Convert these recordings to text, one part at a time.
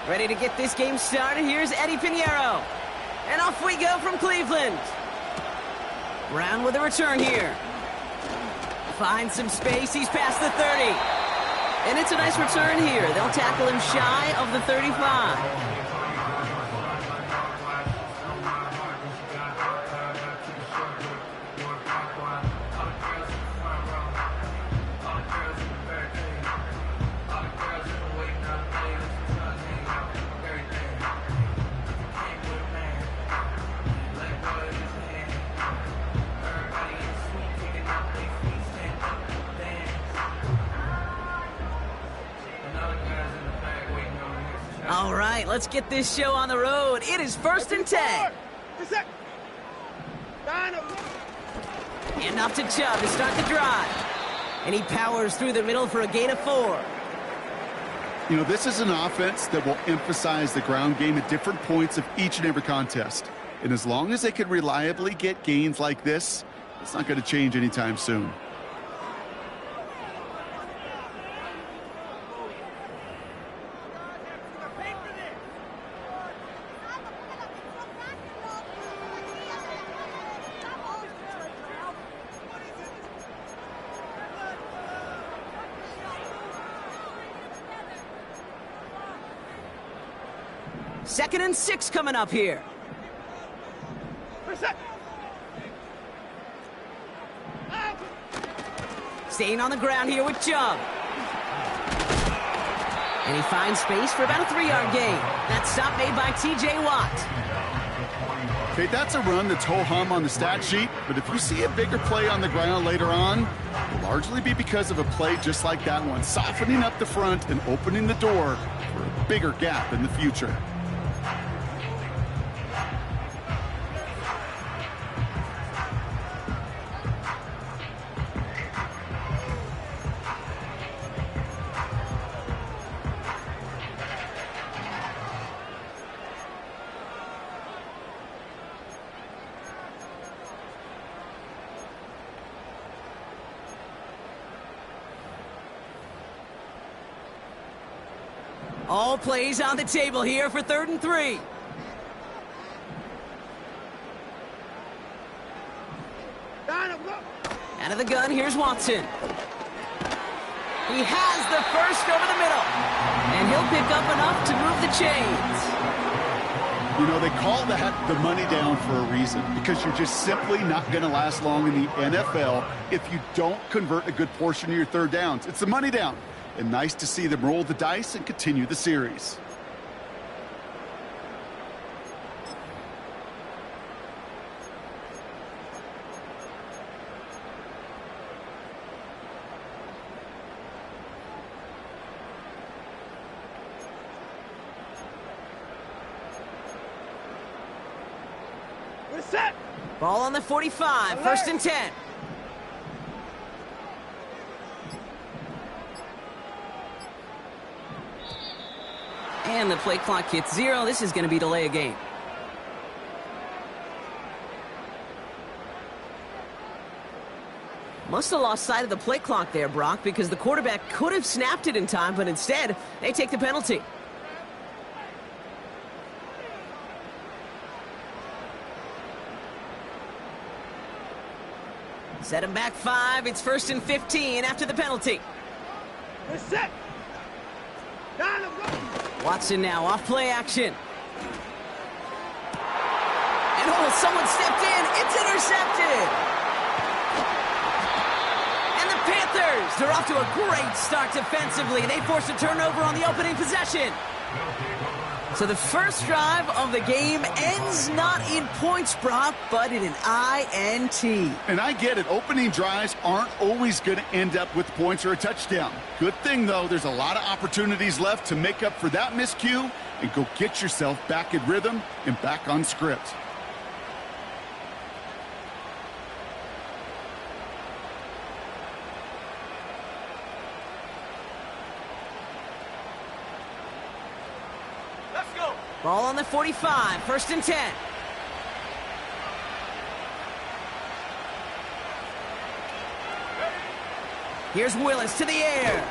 Ready to get this game started. Here's Eddie Pinheiro. And off we go from Cleveland. Brown with a return here. Finds some space. He's past the 30. And it's a nice return here. They'll tackle him shy of the 35. All right, let's get this show on the road. It is 1st and 10. And off to Chubb to start the drive. And he powers through the middle for a gain of 4. You know, this is an offense that will emphasize the ground game at different points of each and every contest. And as long as they can reliably get gains like this, it's not going to change anytime soon. Second and 6 coming up here. Staying on the ground here with Chubb. And he finds space for about a 3-yard gain. That stop made by T.J. Watt. Okay, that's a run that's ho-hum on the stat sheet, but if you see a bigger play on the ground later on, it'll largely be because of a play just like that one, softening up the front and opening the door for a bigger gap in the future. All plays on the table here for 3rd and 3. Out of the gun, here's Watson. He has the first over the middle. And he'll pick up enough to move the chains. You know, they call that the money down for a reason, because you're just simply not going to last long in the NFL if you don't convert a good portion of your third downs. It's the money down. And nice to see them roll the dice and continue the series. We're set. Ball on the 45, 1st and 10. And the play clock hits 0. This is going to be delay a game. Must have lost sight of the play clock there, Brock, because the quarterback could have snapped it in time, but instead, they take the penalty. Set him back 5. It's 1st and 15 after the penalty. We're set. Watson now off play action. And oh, someone stepped in. It's intercepted. And the Panthers, they're off to a great start defensively. They force a turnover on the opening possession. So the first drive of the game ends not in points, Brock, but in an INT. And I get it. Opening drives aren't always going to end up with points or a touchdown. Good thing, though, there's a lot of opportunities left to make up for that miscue and go get yourself back in rhythm and back on script. Ball on the 45, 1st and 10. Here's Willis to the air.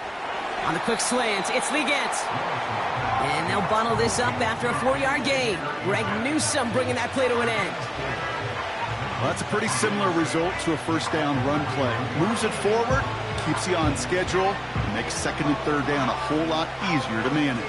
On the quick slant, it's Liggett. And they'll bundle this up after a 4-yard gain. Greg Newsome bringing that play to an end. Well, that's a pretty similar result to a first down run play. Moves it forward, keeps you on schedule, and makes second and third down a whole lot easier to manage.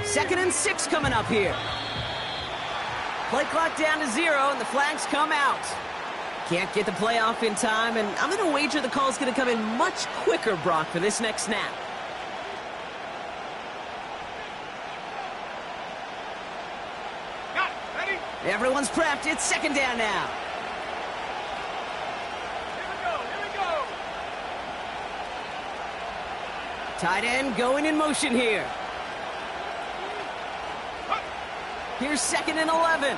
Second and 6 coming up here. Play clock down to 0, and the flags come out. Can't get the play off in time, and I'm going to wager the call's going to come in much quicker, Brock, for this next snap. Got it. Ready? Everyone's prepped. It's second down now. Here we go. Tight end going in motion here. Here's second and 11.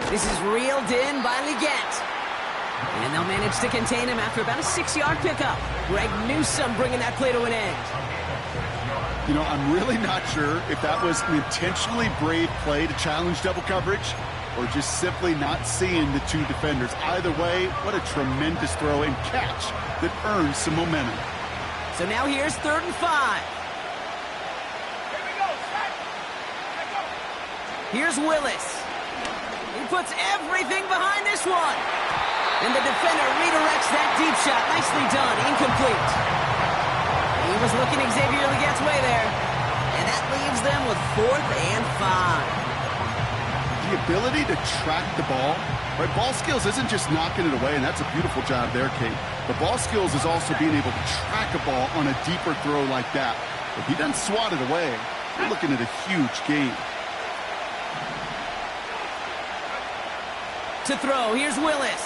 This is reeled in by Liggett. And they'll manage to contain him after about a 6-yard pickup. Greg Newsome bringing that play to an end. You know, I'm really not sure if that was an intentionally brave play to challenge double coverage or just simply not seeing the two defenders. Either way, what a tremendous throw and catch that earns some momentum. So now here's third and 5. Here's Willis. He puts everything behind this one. And the defender redirects that deep shot. Nicely done. Incomplete. He was looking Xavier Liggett's way there. And that leaves them with 4th and 5. The ability to track the ball, right? Ball skills isn't just knocking it away, and that's a beautiful job there, Kate. The ball skills is also being able to track a ball on a deeper throw like that. If he doesn't swat it away, you're looking at a huge gain. To throw, here's Willis.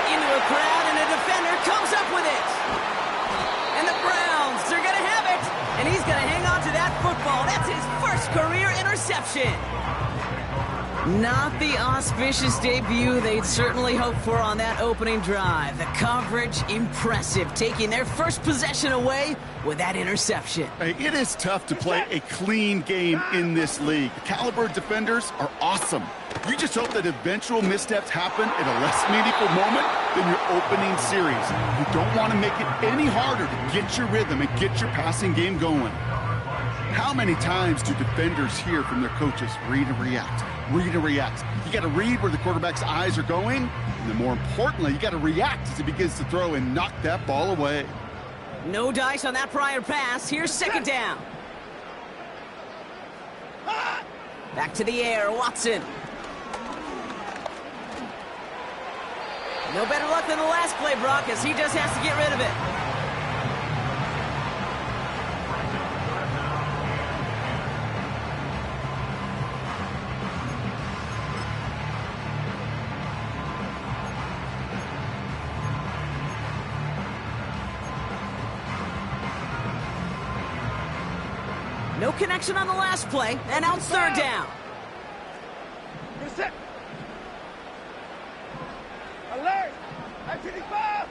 Into a crowd, and a defender comes up with it. And the Browns are going to have it. And he's going to hang on to that football. That's his first career interception. Not the auspicious debut they'd certainly hoped for on that opening drive. The coverage, impressive, taking their first possession away with that interception. Hey, it is tough to play a clean game in this league. The caliber defenders are awesome. You just hope that eventual missteps happen at a less meaningful moment than your opening series. You don't want to make it any harder to get your rhythm and get your passing game going. How many times do defenders hear from their coaches, read and react, read and react? You got to read where the quarterback's eyes are going, and then more importantly, you got to react as he begins to throw and knock that ball away. No dice on that prior pass. Here's second down. Back to the air, Watson. No better luck than the last play, Brock, as he just has to get rid of it. No connection on the last play, and now it's third down. Reset. Alert. Activity 5.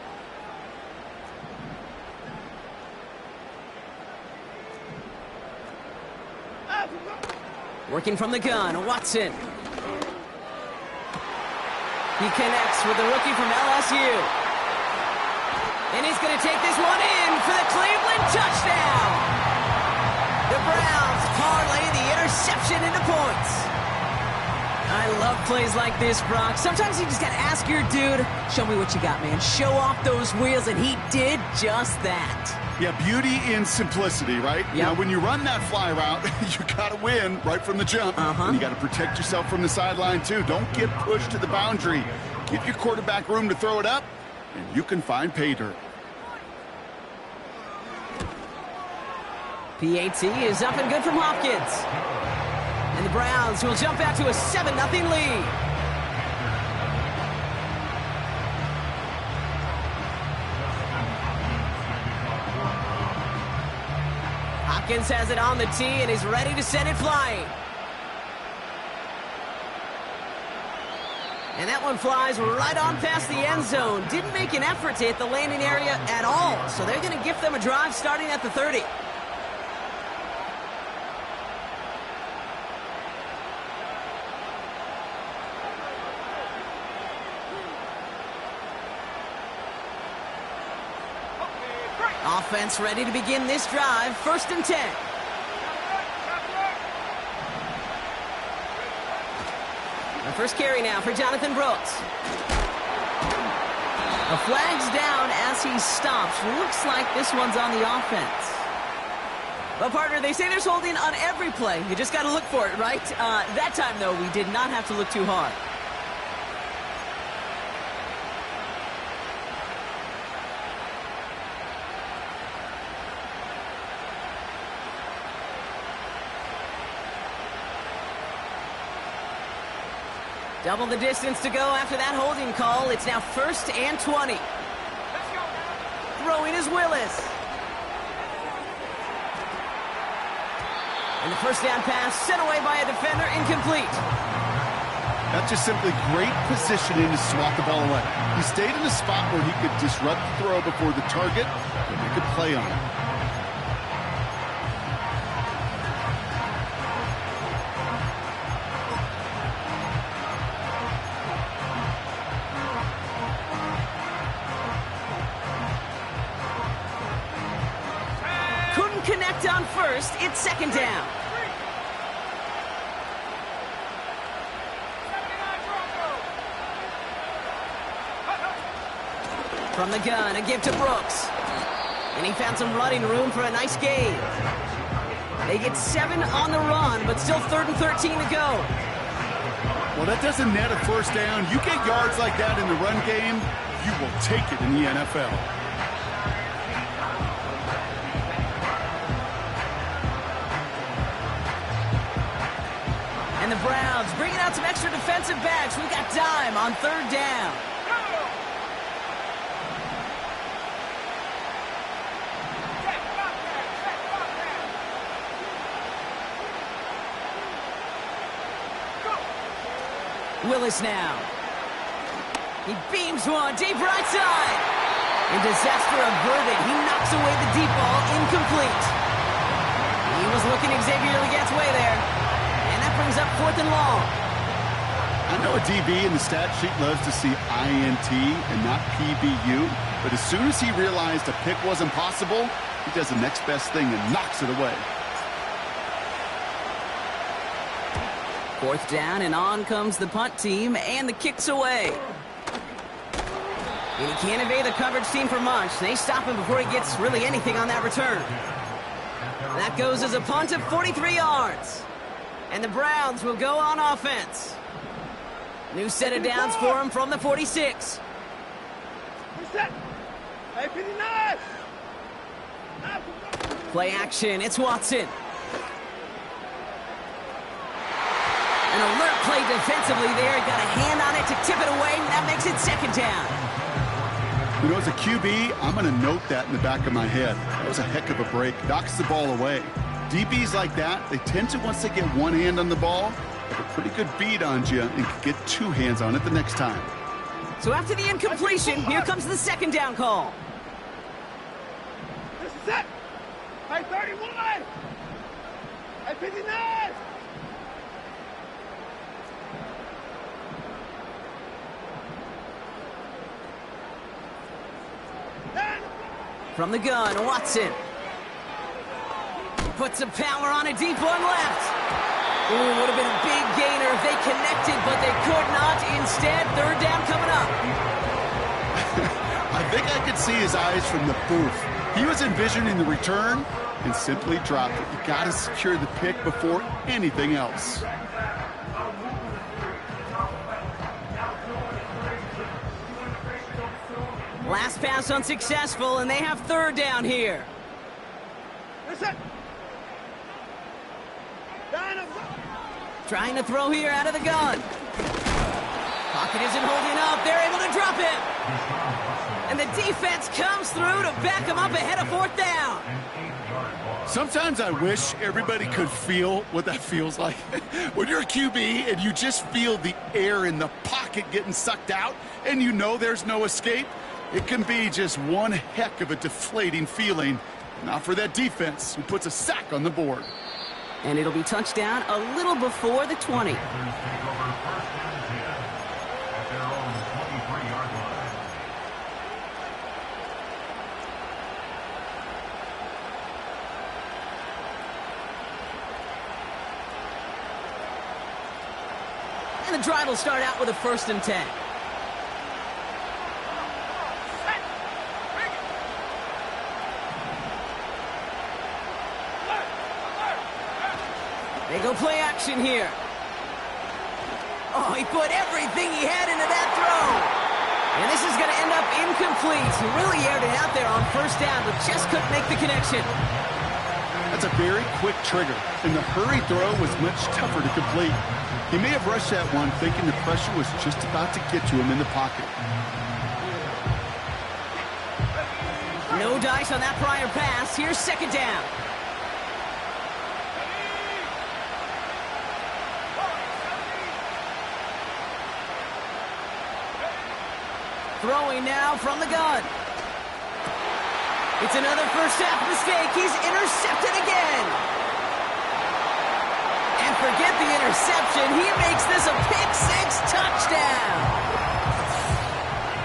Working from the gun, Watson. He connects with the rookie from LSU. And he's going to take this one in for the Cleveland touchdown. The Browns parlay the interception into points. I love plays like this, Brock. Sometimes you just got to ask your dude, show me what you got, man. Show off those wheels, and he did just that. Yeah, beauty in simplicity, right? Yep. Now, when you run that fly route, you got to win right from the jump. And you got to protect yourself from the sideline, too. Don't get pushed to the boundary. Give your quarterback room to throw it up, and you can find pay dirt. PAT is up and good from Hopkins. And the Browns will jump out to a 7-0 lead. Hopkins has it on the tee and is ready to send it flying. And that one flies right on past the end zone. Didn't make an effort to hit the landing area at all. So they're going to gift them a drive starting at the 30. Offense ready to begin this drive. 1st and 10. The first carry now for Jonathan Brooks. A flag's down as he stops. Looks like this one's on the offense. But, partner, they say there's holding on every play. You just got to look for it, right? That time, though, we did not have to look too hard. Double the distance to go after that holding call. It's now 1st and 20. Throwing is Willis. And the first down pass sent away by a defender, incomplete. That's just simply great positioning to swat the ball away. He stayed in a spot where he could disrupt the throw before the target, and he could play on it. Connect on 1st, it's 2nd down. From the gun, a give to Brooks. And he found some running room for a nice gain. They get 7 on the run, but still 3rd and 13 to go. Well, that doesn't net a 1st down. You get yards like that in the run game, you will take it in the NFL. And the Browns bringing out some extra defensive backs. We've got dime on 3rd down. Willis now. He beams one deep right side. And disaster averted. He knocks away the deep ball, incomplete. He was looking Xavier Legat's way there. Brings up 4th and long. I know a DB in the stat sheet loves to see INT and not PBU, but as soon as he realized a pick wasn't possible, he does the next best thing and knocks it away. 4th down, and on comes the punt team, and the kick's away. And he can't evade the coverage team for much. They stop him before he gets really anything on that return. That goes as a punt of 43 yards. And the Browns will go on offense. New set of downs for him from the 46. Play action, it's Watson. An alert play defensively there. Got a hand on it to tip it away, and that makes it 2nd down. You know, as a QB, I'm going to note that in the back of my head. That was a heck of a break. Knocks the ball away. DBs like that, they tend to, once they get one hand on the ball, have a pretty good beat on you and can get 2 hands on it the next time. So after the incompletion, here comes the 2nd down call. This is it. Hey, 31. Hey, 59. From the gun, Watson. Puts some power on a deep one left. Ooh, would have been a big gainer if they connected, but they could not. Instead, 3rd down coming up. I think I could see his eyes from the booth. He was envisioning the return and simply dropped it. You got to secure the pick before anything else. Last pass unsuccessful, and they have 3rd down here. Listen. Trying to throw here out of the gun. Pocket isn't holding up. They're able to drop it. And the defense comes through to back them up ahead of 4th down. Sometimes I wish everybody could feel what that feels like. When you're a QB and you just feel the air in the pocket getting sucked out and you know there's no escape, it can be just one heck of a deflating feeling. Not for that defense who puts a sack on the board. And it'll be touchdown a little before the 20. And the drive will start out with a 1st and 10. They go play action here. Oh, he put everything he had into that throw. And this is going to end up incomplete. He really aired it out there on 1st down, but just couldn't make the connection. That's a very quick trigger, and the hurry throw was much tougher to complete. He may have rushed that one thinking the pressure was just about to get to him in the pocket. No dice on that prior pass. Here's 2nd down. Throwing now from the gun. It's another first half mistake. He's intercepted again. And forget the interception. He makes this a pick-6 touchdown.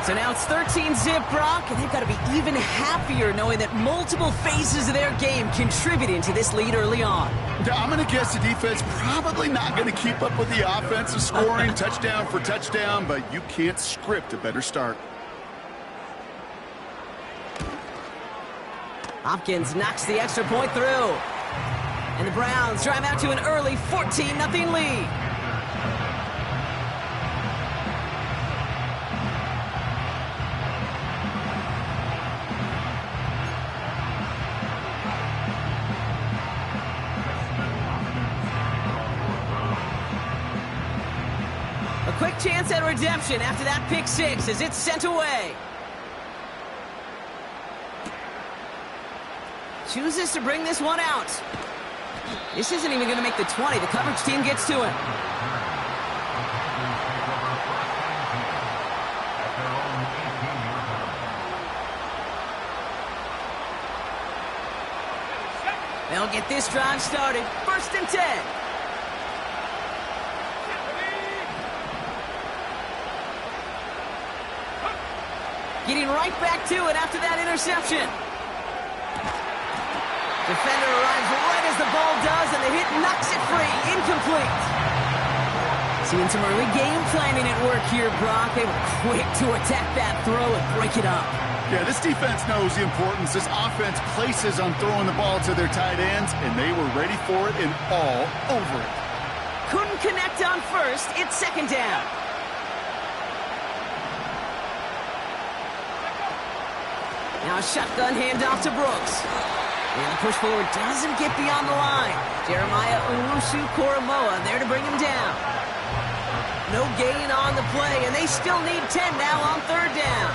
So now it's 13-zip, Brock, and they've got to be even happier knowing that multiple phases of their game contributing to this lead early on. I'm going to guess the defense probably not going to keep up with the offense of scoring touchdown for touchdown, but you can't script a better start. Hopkins knocks the extra point through. And the Browns drive out to an early 14-0 lead. A quick chance at redemption after that pick-6 as it's sent away. Chooses to bring this one out. This isn't even going to make the 20. The coverage team gets to him. They'll get this drive started. 1st and 10. Getting right back to it after that interception. Defender arrives right as the ball does, and the hit knocks it free. Incomplete. Seeing some early game planning at work here, Brock. They were quick to attack that throw and break it up. Yeah, this defense knows the importance this offense places on throwing the ball to their tight ends, and they were ready for it and all over it. Couldn't connect on 1st. It's 2nd down. Now a shotgun handoff to Brooks. And the push forward doesn't get beyond the line. Jeremiah Owusu-Koramoah there to bring him down. No gain on the play, and they still need 10 now on 3rd down.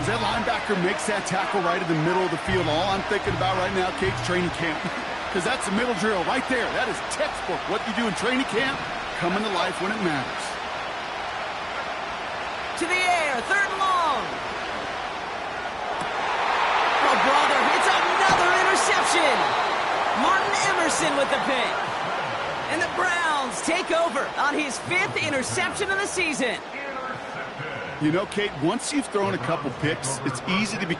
As that linebacker makes that tackle right in the middle of the field, all I'm thinking about right now, Kate's training camp. Because that's the middle drill right there. That is textbook. What you do in training camp, coming to life when it matters. To the air, 3rd and long. Oh, brother, it's another interception. Martin Emerson with the pick. And the Browns take over on his 5th interception of the season. You know, Kate, once you've thrown a couple picks, it's easy to be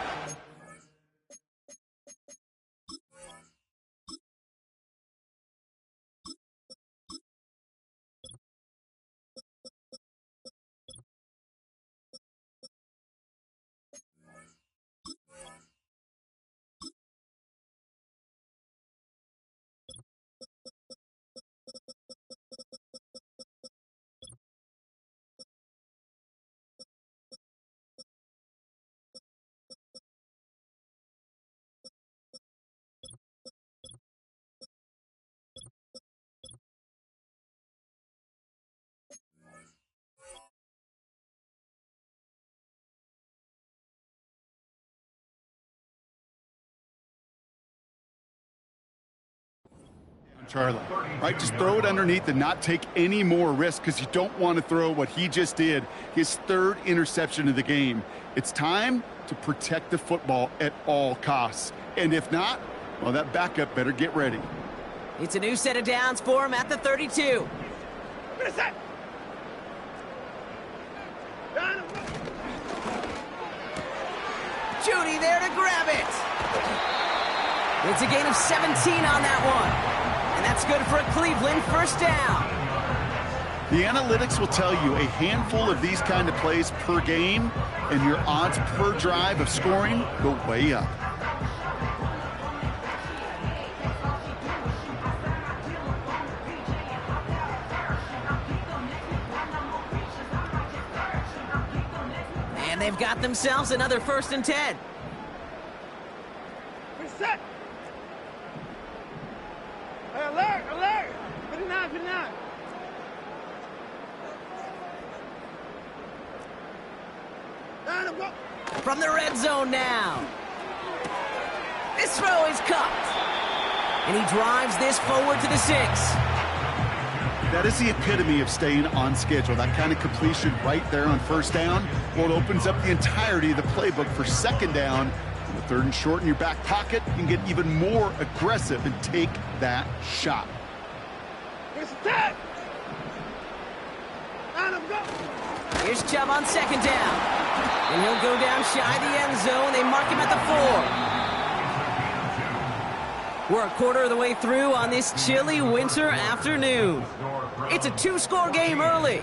Charlie, right? Just throw it underneath and not take any more risk because you don't want to throw what he just did, his third interception of the game. It's time to protect the football at all costs. And if not, well, that backup better get ready. It's a new set of downs for him at the 32. Judy there to grab it. It's a gain of 17 on that one. And that's good for a Cleveland first down. The analytics will tell you a handful of these kind of plays per game, and your odds per drive of scoring go way up. And they've got themselves another 1st and 10. Reset. Hey, alert, alert. 59, 59. From the red zone now. This throw is caught. And he drives this forward to the 6. That is the epitome of staying on schedule. That kind of completion right there on 1st down. Well, it opens up the entirety of the playbook for 2nd down. On the 3rd and short in your back pocket, you can get even more aggressive and take that shot. Here's Chubb on 2nd down. And he'll go down shy the end zone. They mark him at the 4. We're a quarter of the way through on this chilly winter afternoon. It's a 2-score game early.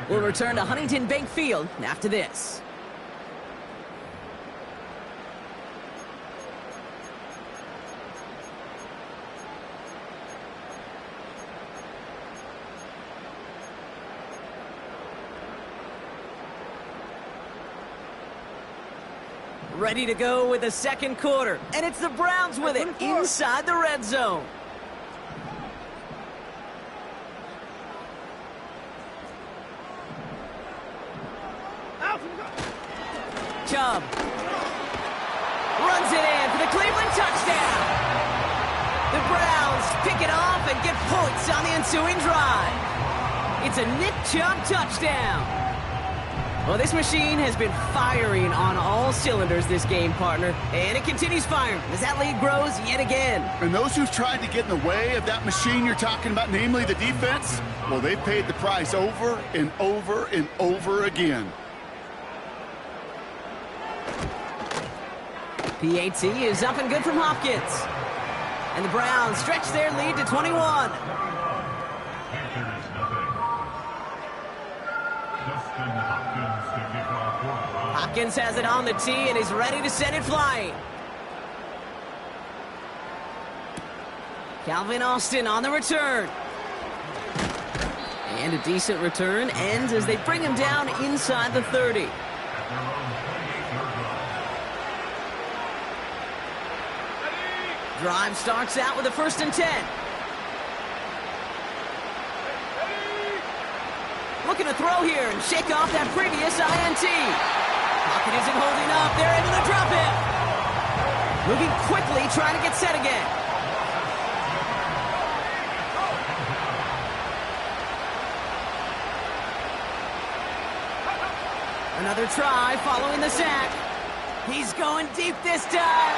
We'll return to Huntington Bank Field after this. Ready to go with the 2nd quarter. And it's the Browns with it inside the red zone. Chubb runs it in for the Cleveland touchdown. The Browns pick it off and get points on the ensuing drive. It's a Nick Chubb touchdown. Well, this machine has been firing on all cylinders this game, partner. And it continues firing as that lead grows yet again. And those who've tried to get in the way of that machine you're talking about, namely the defense, well, they've paid the price over and over and over again. PAT is up and good from Hopkins. And the Browns stretch their lead to 21. Hopkins has it on the tee and is ready to send it flying. Calvin Austin on the return. And a decent return ends as they bring him down inside the 30. Drive starts out with a 1st and 10. Looking to throw here and shake off that previous INT. Pocket isn't holding up. They're able to drop it. Moving quickly, trying to get set again. Another try following the sack. He's going deep this time.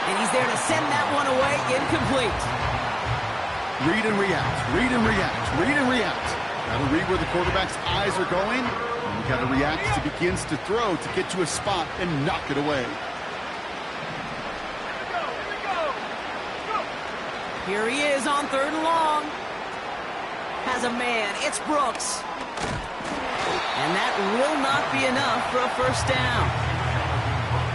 And he's there to send that one away incomplete. Read and react, read and react, read and react. Got to read where the quarterback's eyes are going. And you got to react as he begins to throw to get to a spot and knock it away. Here he is on 3rd and long. Has a man. It's Brooks. And that will not be enough for a 1st down.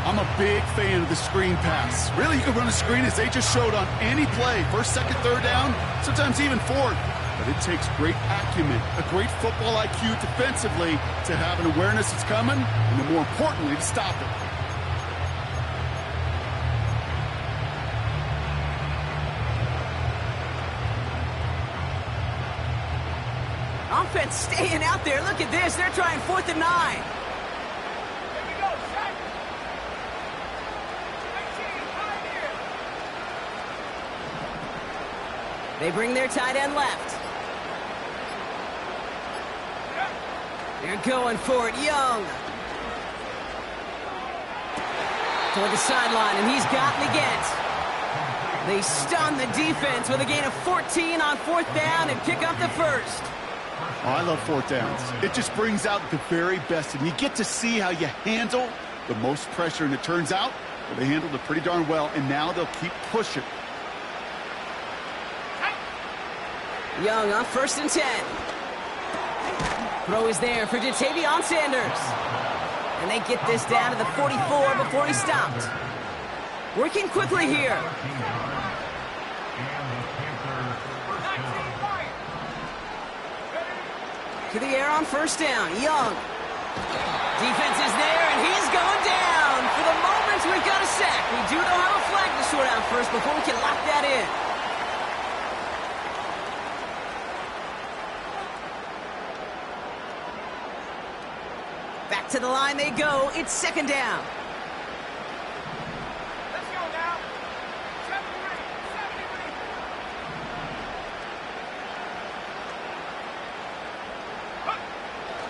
I'm a big fan of the screen pass. Really, you can run a screen as they just showed on any play. 1st, 2nd, 3rd down, sometimes even 4th. But it takes great acumen, a great football IQ defensively to have an awareness it's coming, and then more importantly, to stop it. Offense staying out there. Look at this. They're trying 4th and 9. They bring their tight end left. They're going for it. Young. Toward the sideline, and he's gotten again. They stun the defense with a gain of 14 on 4th down and pick up the first. Oh, I love 4th downs. It just brings out the very best, and you get to see how you handle the most pressure, and it turns out well, they handled it pretty darn well, and now they'll keep pushing. Young on 1st and 10. Throw is there for Jatavion Sanders. And they get this down to the 44 before he stopped. Working quickly here. To the air on 1st down. Young. Defense is there, and he's going down. For the moment, we've got a sack. We do know how a flag to sort out first before we can lock that in. Back to the line they go. It's 2nd down. Let's go now. 73.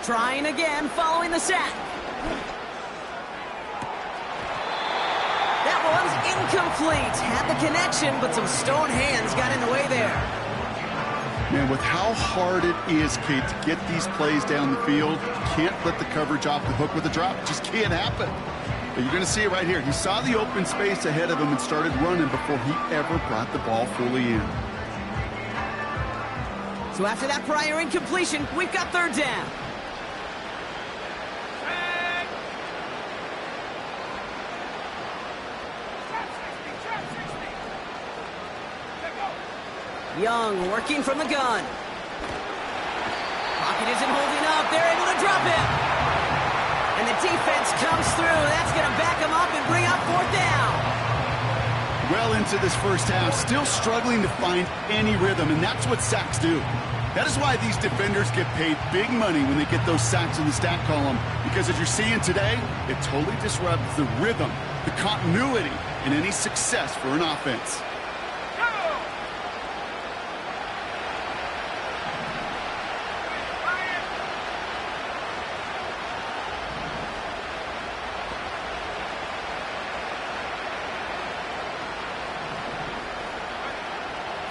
Trying again, following the sack. That one's incomplete. Had the connection, but some stone hands got in the way there. Man, with how hard it is, Kate, to get these plays down the field, you can't let the coverage off the hook with a drop. It just can't happen. But you're going to see it right here. He saw the open space ahead of him and started running before he ever brought the ball fully in. So after that prior incompletion, we've got 3rd down. Young working from the gun. Pocket isn't holding up. They're able to drop him. And the defense comes through. That's going to back him up and bring up 4th down. Well into this first half, still struggling to find any rhythm, and that's what sacks do. That is why these defenders get paid big money when they get those sacks in the stat column, because as you're seeing today, it totally disrupts the rhythm, the continuity, and any success for an offense.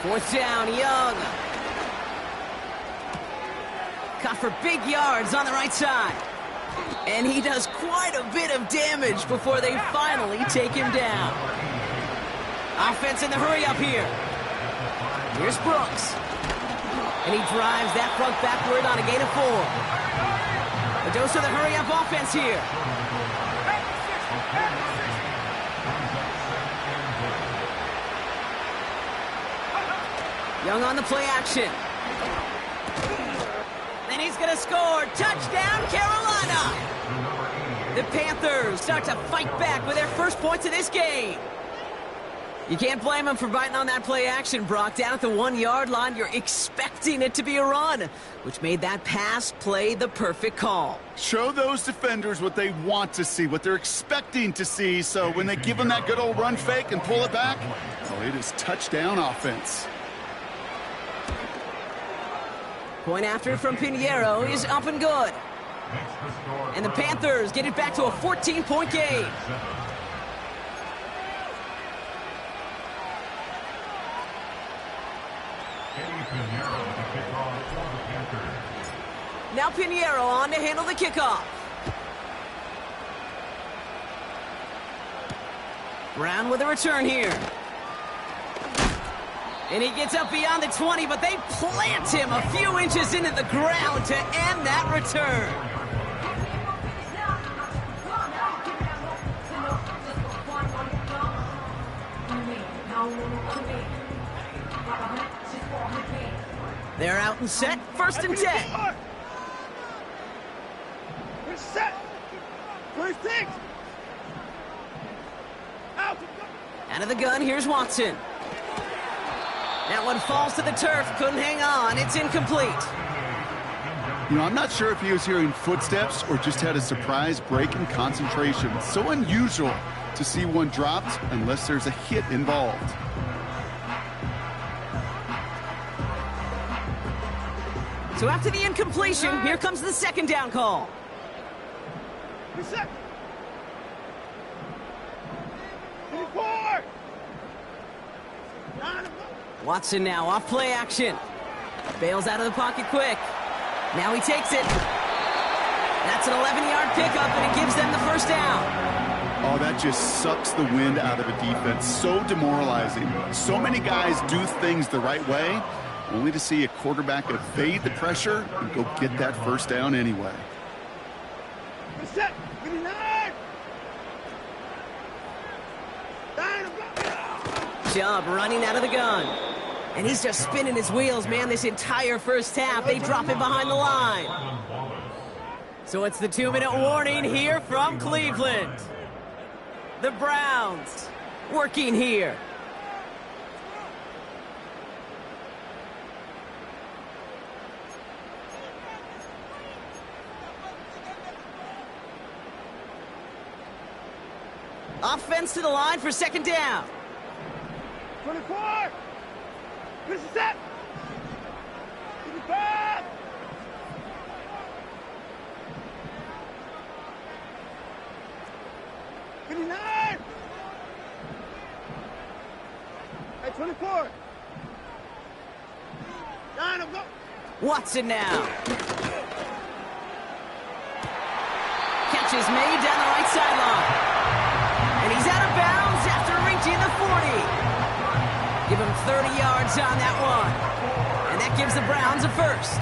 Fourth down, Young. Caught for big yards on the right side. And he does quite a bit of damage before they finally take him down. Offense in the hurry up here. Here's Brooks. And he drives that front backward on a gain of 4. A dose of the hurry up offense here. Young on the play action. And he's going to score. Touchdown, Carolina. The Panthers start to fight back with their first points of this game. You can't blame them for biting on that play action, Brock. Down at the 1-yard line, you're expecting it to be a run, which made that pass play the perfect call. Show those defenders what they want to see, what they're expecting to see, so when they give them that good old run fake and pull it back, well, it is touchdown offense. Point after from Pinheiro is up and good. And the Panthers get it back to a 14-point game. Now Pinheiro on to handle the kickoff. Brown with a return here. And he gets up beyond the 20, but they plant him a few inches into the ground to end that return. They're out and set, 1st and 10. We're set. First thing. Out. Out of the gun, here's Watson. That one falls to the turf, couldn't hang on, it's incomplete. You know, I'm not sure if he was hearing footsteps or just had a surprise break in concentration. It's so unusual to see one dropped unless there's a hit involved. So after the incompletion, here comes the second down call. Reset. 24. Watson now off play action. Bails out of the pocket quick. Now he takes it. That's an 11-yard pickup, and it gives them the first down. Oh, that just sucks the wind out of a defense. So demoralizing. So many guys do things the right way, only to see a quarterback evade the pressure and go get that first down anyway. Reset. 59. Chubb running out of the gun. And he's just spinning his wheels, man, this entire first half. They drop him behind the line. So it's the 2-minute warning here from Cleveland. The Browns working here. Offense to the line for second down. 24. Reset. 55. 59. Hey, 24. 9, go. Watson now. Catch is made down the right sideline. And he's out of bounds after reaching the 40. Give him 30 yards on that one. And that gives the Browns a first.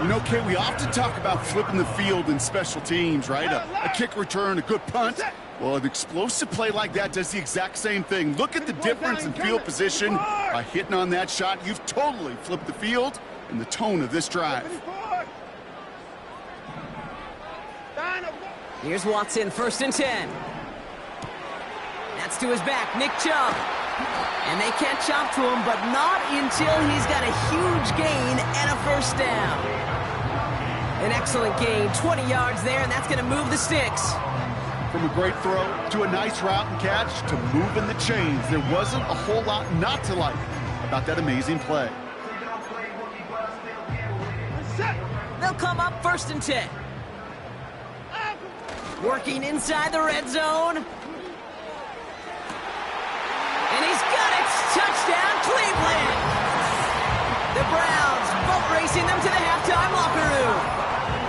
You know, Kate, we often talk about flipping the field in special teams, right? A kick return, a good punt. Well, an explosive play like that does the exact same thing. Look at the difference in field position. By hitting on that shot, you've totally flipped the field and the tone of this drive. Here's Watson, 1st and 10. That's to his back, Nick Chubb. And they can't chop to him, but not until he's got a huge gain and a first down. An excellent gain, 20 yards there, and that's going to move the sticks. From a great throw to a nice route and catch to moving the chains, there wasn't a whole lot not to like about that amazing play. They'll come up 1st and 10. Working inside the red zone. And he's got it! Touchdown, Cleveland! The Browns boat racing them to the halftime locker room.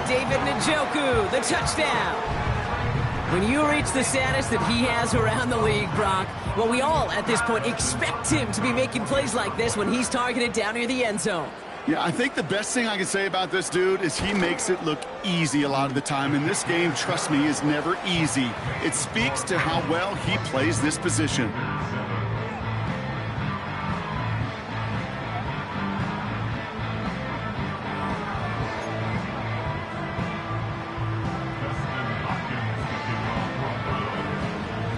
David Njoku, the touchdown. When you reach the status that he has around the league, Brock, well, we all, at this point, expect him to be making plays like this when he's targeted down near the end zone. Yeah, I think the best thing I can say about this dude is he makes it look easy a lot of the time. And this game, trust me, is never easy. It speaks to how well he plays this position.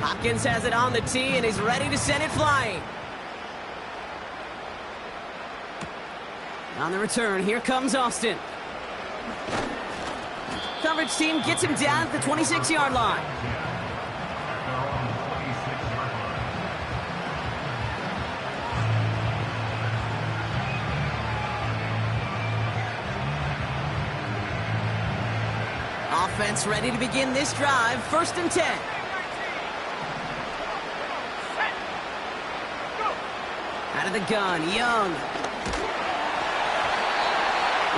Hopkins has it on the tee, and he's ready to send it flying. On the return, here comes Austin. Coverage team gets him down at the 26-yard line. Offense ready to begin this drive, 1st and 10. Out of the gun, Young.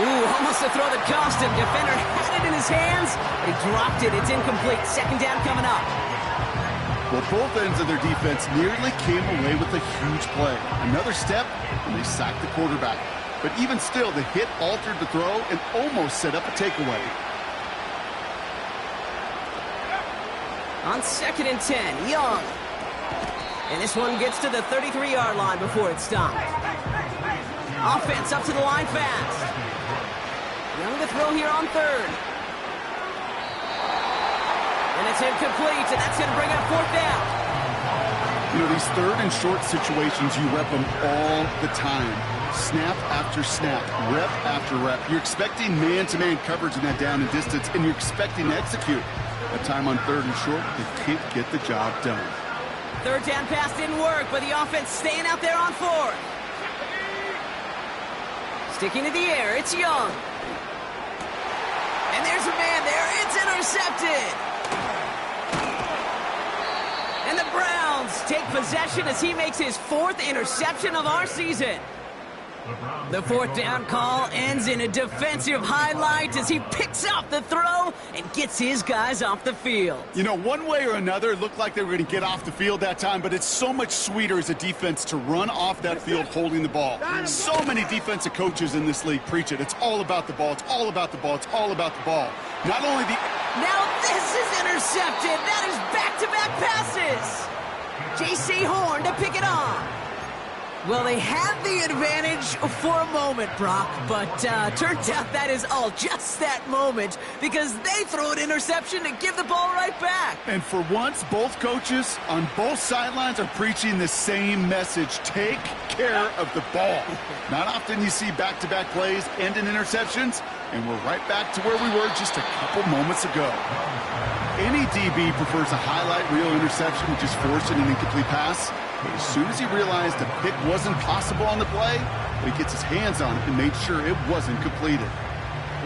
Ooh, almost a throw that cost him. Defender had it in his hands, but he dropped it. It's incomplete. Second down coming up. Well, both ends of their defense nearly came away with a huge play. Another step, and they sacked the quarterback. But even still, the hit altered the throw and almost set up a takeaway. On 2nd and 10, Young. And this one gets to the 33-yard line before it's stopped. Offense up to the line fast. Young to throw here on 3rd. And it's incomplete, and that's going to bring up 4th down. You know, these 3rd and short situations, you rep them all the time. Snap after snap, rep after rep. You're expecting man-to-man coverage in that down and distance, and you're expecting to execute. That time on 3rd and short, they can't get the job done. 3rd down pass didn't work, but the offense staying out there on 4th. Sticking to the air, it's Young. And there's a man there. It's intercepted. And the Browns take possession as he makes his 4th interception of our season. The 4th down call ends in a defensive highlight as he picks up the throw and gets his guys off the field. You know, one way or another, it looked like they were going to get off the field that time, but it's so much sweeter as a defense to run off that field holding the ball. So many defensive coaches in this league preach it. It's all about the ball. It's all about the ball. It's all about the ball. Not only the... Now this is intercepted. That is back-to-back passes. J.C. Horn to pick it off. Well, they had the advantage for a moment, Brock, but turns out that is all just that moment because they throw an interception to give the ball right back. And for once, both coaches on both sidelines are preaching the same message. Take care of the ball. Not often you see back-to-back plays end in interceptions, and we're right back to where we were just a couple moments ago. Any DB prefers a highlight reel interception to just forcing an incomplete pass. But as soon as he realized the pick wasn't possible on the play, he gets his hands on it and made sure it wasn't completed.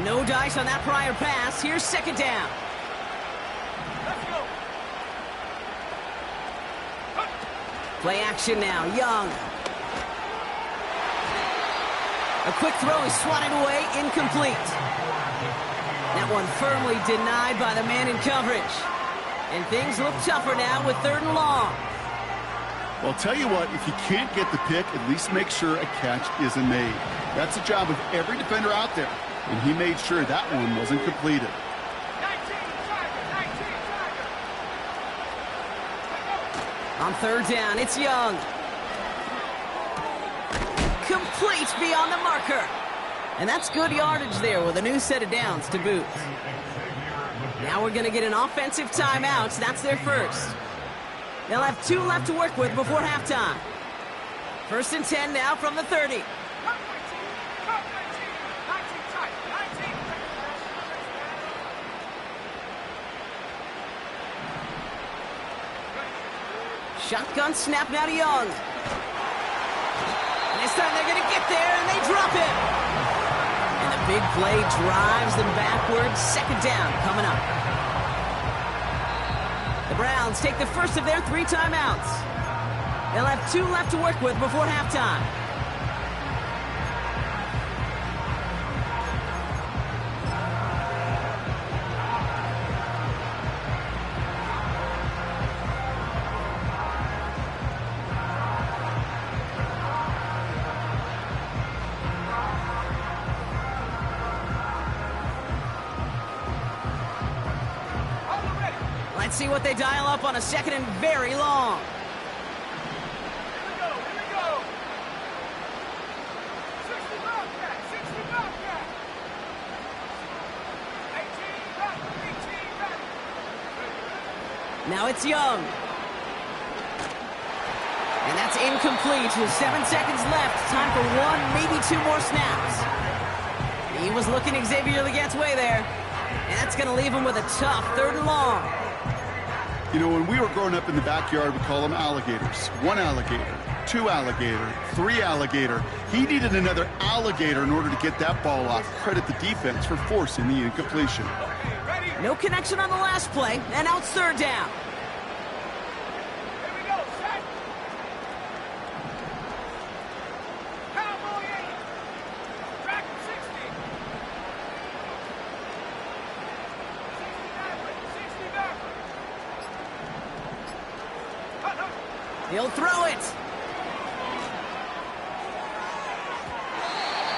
No dice on that prior pass. Here's 2nd down. Let's go. Play action now. Young. A quick throw is swatted away, incomplete. That one firmly denied by the man in coverage. And things look tougher now with 3rd and long. Well, I'll tell you what, if you can't get the pick, at least make sure a catch isn't made. That's the job of every defender out there, and he made sure that one wasn't completed. 19, Tiger. On 3rd down, it's Young. Complete beyond the marker. And that's good yardage there with a new set of downs to boot. Now we're going to get an offensive timeout. That's their first. They'll have 2 left to work with before halftime. 1st and 10 now from the 30. Shotgun snap now to Young. And this time they're going to get there, and they drop him. And the big play drives them backwards. 2nd down coming up. The Browns take the first of their 3 timeouts. They'll have 2 left to work with before halftime. Let's see what they dial up on a 2nd and very long. Here we go. 60 Bobcat. 18 back. Now it's Young. And that's incomplete with 7 seconds left. Time for 1, maybe 2 more snaps. He was looking Xavier Leggette's way there. And that's going to leave him with a tough 3rd and long. You know, when we were growing up in the backyard, we call them alligators. 1 alligator, 2 alligator, 3 alligator. He needed another alligator in order to get that ball off. Credit the defense for forcing the incompletion. No connection on the last play, and now it's 3rd down. Here we go. Set. Cowboy 8. Track 60. 60 backward. He'll throw it.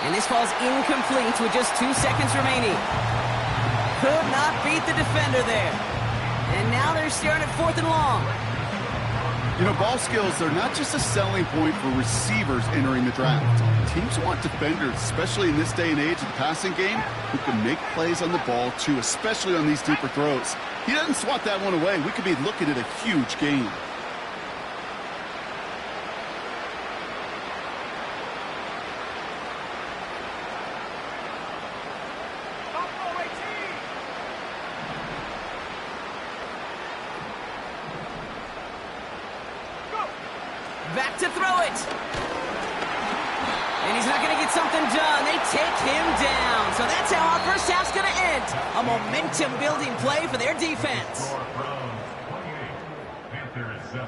And this ball's incomplete with just 2 seconds remaining. Could not beat the defender there. And now they're staring at 4th and long. You know, ball skills, they're not just a selling point for receivers entering the draft. Teams want defenders, especially in this day and age of the passing game, who can make plays on the ball, too, especially on these deeper throws. He doesn't swat that one away. We could be looking at a huge game. Back to throw it. And he's not going to get something done. They momentum-building play for their defense. Panthers 7.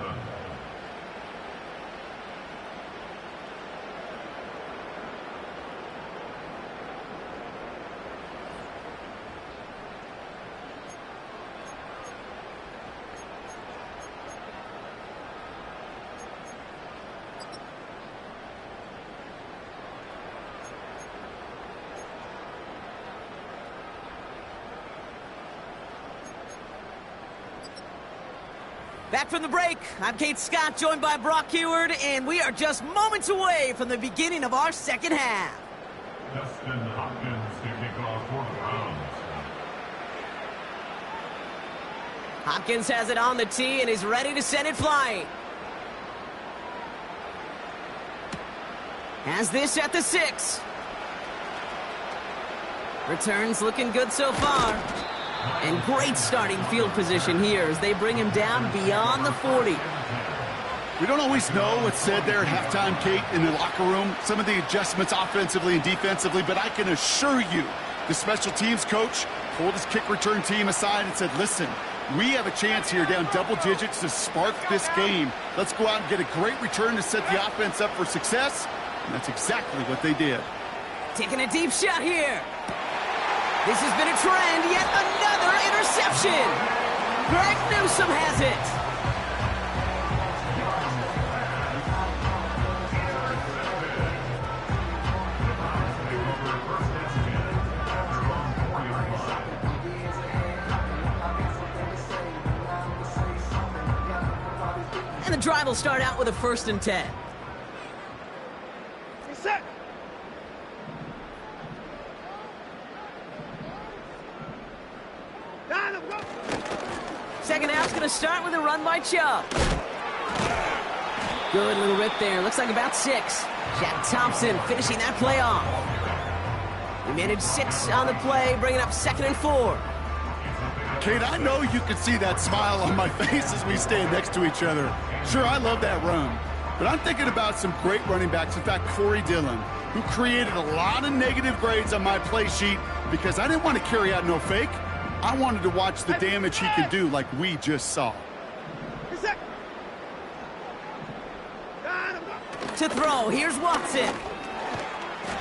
Back from the break, I'm Kate Scott, joined by Brock Heward, and we are just moments away from the beginning of our second half. Justin Hopkins to kick off for the Browns. Hopkins has it on the tee and is ready to send it flying. Has this at the 6. Returns looking good so far. And great starting field position here as they bring him down beyond the 40. We don't always know what's said there at halftime, Kate, in the locker room. Some of the adjustments offensively and defensively, but I can assure you the special teams coach pulled his kick return team aside and said, listen, we have a chance here down double digits to spark this game. Let's go out and get a great return to set the offense up for success. And that's exactly what they did. Taking a deep shot here. This has been a trend, yet another interception. Greg Newsome has it. And the drive will start out with a 1st and 10. Set. Second half's going to start with a run by Chubb. Good little rip there. Looks like about 6. Jack Thompson finishing that play off. We managed 6 on the play, bringing up 2nd and 4. Kate, I know you can see that smile on my face as we stand next to each other. Sure, I love that run. But I'm thinking about some great running backs. In fact, Corey Dillon, who created a lot of negative grades on my play sheet because I didn't want to carry out no fake. I wanted to watch the damage he could do like we just saw. To throw, here's Watson.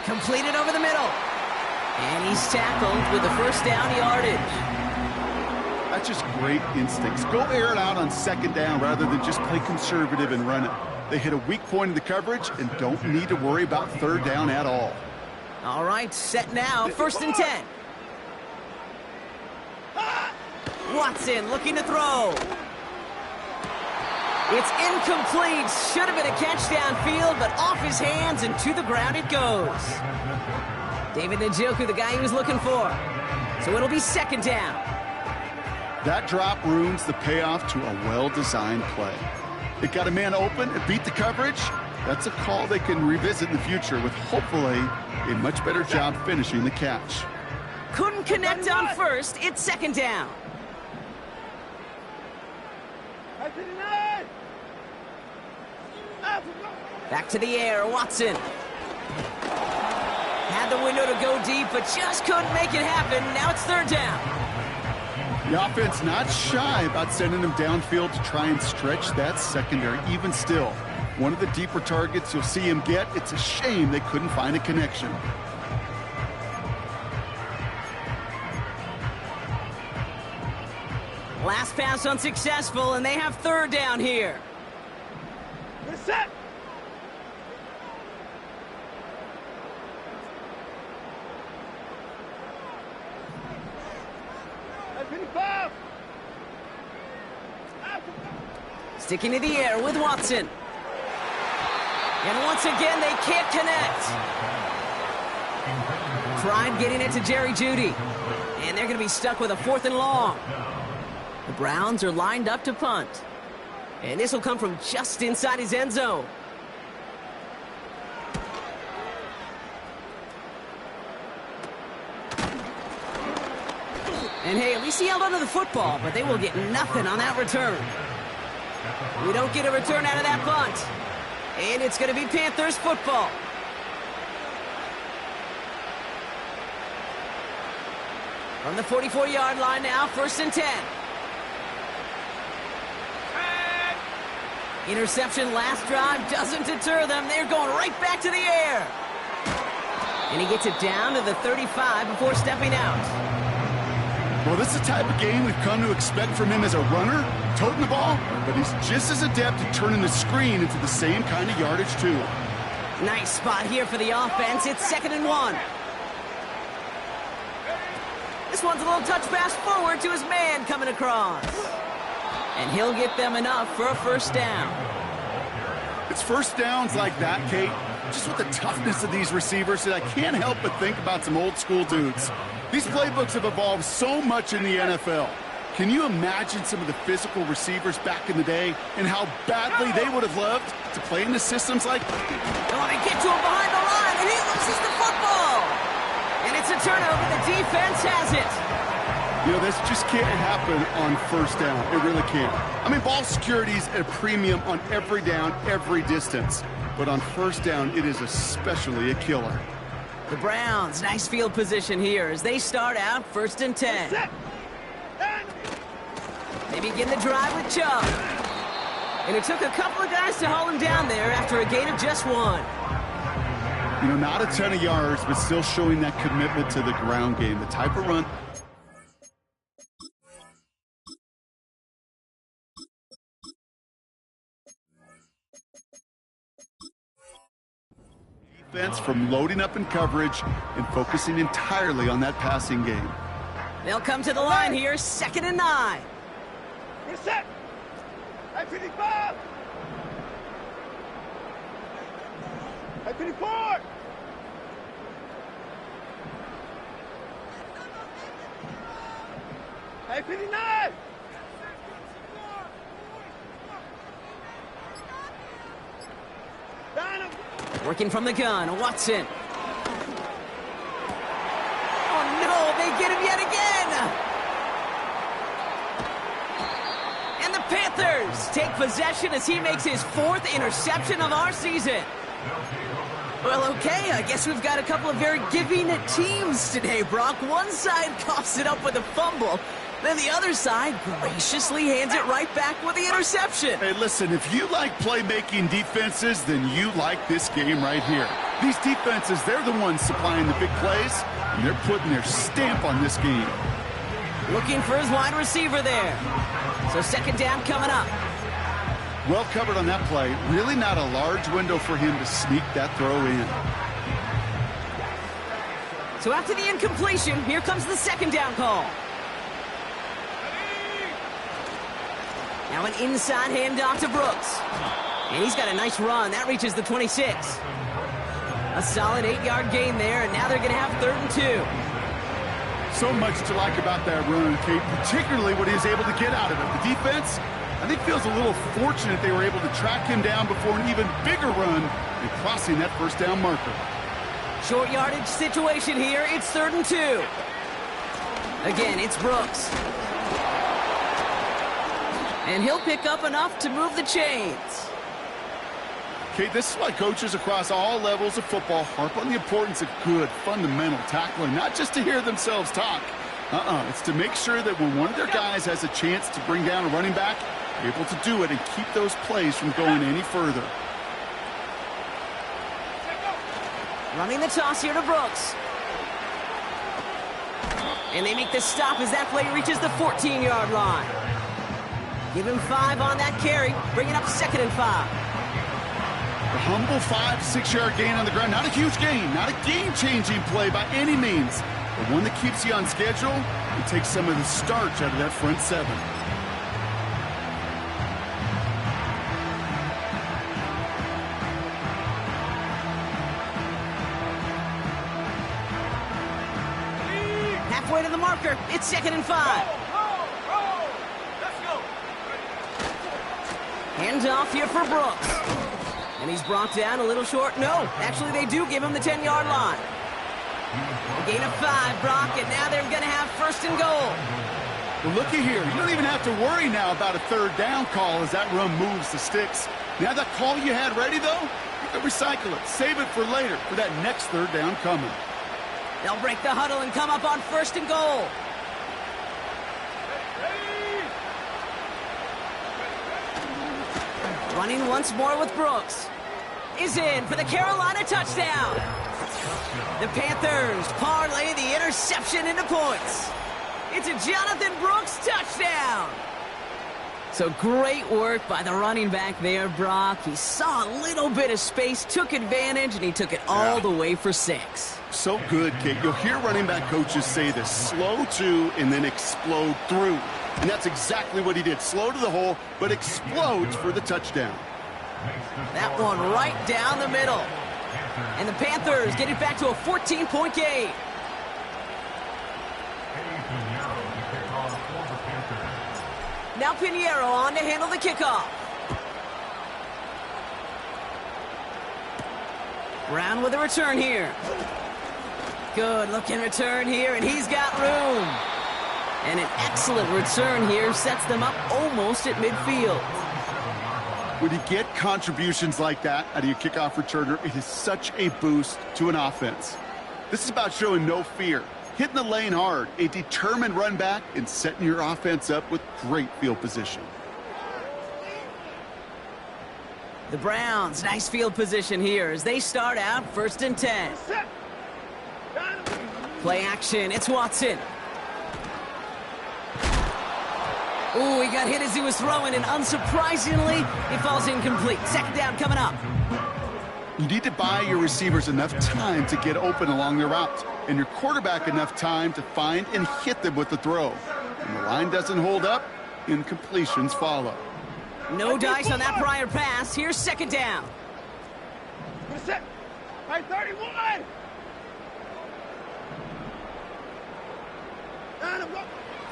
Completed over the middle. And he's tackled with the 1st down yardage. That's just great instincts. Go air it out on 2nd down rather than just play conservative and run it. They hit a weak point in the coverage and don't need to worry about 3rd down at all. All right, set now, 1st and 10. Watson looking to throw. It's incomplete. Should have been a catch downfield, but off his hands and to the ground it goes. David Njoku, the guy he was looking for. So it'll be 2nd down. That drop ruins the payoff to a well-designed play. It got a man open, it beat the coverage. That's a call they can revisit in the future with hopefully a much better job finishing the catch. Couldn't connect on 1st. It's 2nd down. Back to the air, Watson. Had the window to go deep, but just couldn't make it happen. Now it's 3rd down. The offense not shy about sending them downfield to try and stretch that secondary. Even still, one of the deeper targets you'll see him get. It's a shame they couldn't find a connection. Last pass unsuccessful, and they have 3rd down here. Set. Sticking to the air with Watson. And once again, they can't connect. Tried getting it to Jerry Jeudy. And they're going to be stuck with a 4th and long. The Browns are lined up to punt. And this will come from just inside his end zone. And hey, at least he held onto the football, but they will get nothing on that return. We don't get a return out of that punt. And it's going to be Panthers football. From the 44-yard line now, 1st and 10. Interception last drive doesn't deter them. They're going right back to the air. And he gets it down to the 35 before stepping out. Well, this is the type of game we've come to expect from him as a runner, toting the ball, but he's just as adept at turning the screen into the same kind of yardage, too. Nice spot here for the offense. It's 2nd and 1. This one's a little touch pass forward to his man coming across. And he'll get them enough for a 1st down. It's 1st downs like that, Kate, just with the toughness of these receivers, that I can't help but think about some old school dudes. These playbooks have evolved so much in the NFL. Can you imagine some of the physical receivers back in the day and how badly they would have loved to play in the systems like... They want to get to him behind the line, and he loses the football. And it's a turnover. The defense has it. You know, this just can't happen on 1st down. It really can't. I mean, ball security's at a premium on every down, every distance. But on 1st down, it is especially a killer. The Browns, nice field position here as they start out 1st and 10. They begin the drive with Chubb. And it took a couple of guys to haul him down there after a gain of just 1. You know, not a ton of yards, but still showing that commitment to the ground game. The type of run... defense from loading up in coverage and focusing entirely on that passing game. They'll come to the line here, 2nd and 9. Reset. I 55. I 54. I 59. Working from the gun, Watson. Oh no, they get him yet again! And the Panthers take possession as he makes his 4th interception of our season. Well, okay, I guess we've got a couple of very giving teams today, Brock. One side coughs it up with a fumble. Then the other side graciously hands it right back with the interception. Hey, listen, if you like playmaking defenses, then you like this game right here. These defenses, they're the ones supplying the big plays, and they're putting their stamp on this game. Looking for his wide receiver there. So 2nd down coming up. Well covered on that play. Really not a large window for him to sneak that throw in. So after the incompletion, here comes the 2nd down call. Now an inside handoff to Brooks. And he's got a nice run. That reaches the 26. A solid 8-yard gain there, and now they're going to have 3rd and 2. So much to like about that run, Kate, particularly what he was able to get out of it. The defense, I think, feels a little fortunate they were able to track him down before an even bigger run and crossing that 1st down marker. Short yardage situation here. It's 3rd and 2. Again, it's Brooks. And he'll pick up enough to move the chains. Kate, this is why coaches across all levels of football harp on the importance of good, fundamental tackling, not just to hear themselves talk. It's to make sure that when one of their guys has a chance to bring down a running back, they're able to do it and keep those plays from going any further. Running the toss here to Brooks. And they make the stop as that play reaches the 14-yard line. Give him 5 on that carry, bringing up 2nd and 5. A humble 5-6-yard gain on the ground. Not a huge gain, not a game-changing play by any means, but one that keeps you on schedule and takes some of the starch out of that front 7. Halfway to the marker, it's 2nd and 5. Hands off here for Brooks. And he's brought down a little short. No, actually they do give him the 10-yard line. A gain of 5, Brock, and now they're going to have 1st and goal. Well, looky here. You don't even have to worry now about a 3rd down call as that run moves the sticks. Now that call you had ready, though, you can recycle it. Save it for later for that next 3rd down coming. They'll break the huddle and come up on 1st and goal. Running once more with Brooks. Is in for the Carolina touchdown. The Panthers parlay the interception into points. It's a Jonathan Brooks touchdown. So great work by the running back there, Brock. He saw a little bit of space, took advantage, and he took it all the way for 6. So good, Kate. You'll hear running back coaches say this: slow to and then explode through. And that's exactly what he did. Slow to the hole, but explodes for the touchdown. That one right down the middle. And the Panthers get it back to a 14-point game. Now Pinheiro on to handle the kickoff. Brown with a return here. Good looking return here, and he's got room. And an excellent return here sets them up almost at midfield. When you get contributions like that out of your kickoff returner, it is such a boost to an offense. This is about showing no fear, hitting the lane hard, a determined run back, and setting your offense up with great field position. The Browns, nice field position here as they start out 1st and 10. Play action, it's Watson. Ooh, he got hit as he was throwing, and unsurprisingly, he falls incomplete. 2nd down coming up. You need to buy your receivers enough time to get open along their route, and your quarterback enough time to find and hit them with the throw. When the line doesn't hold up, incompletions follow. No dice on that prior pass. Here's 2nd down. Set. Right, 31.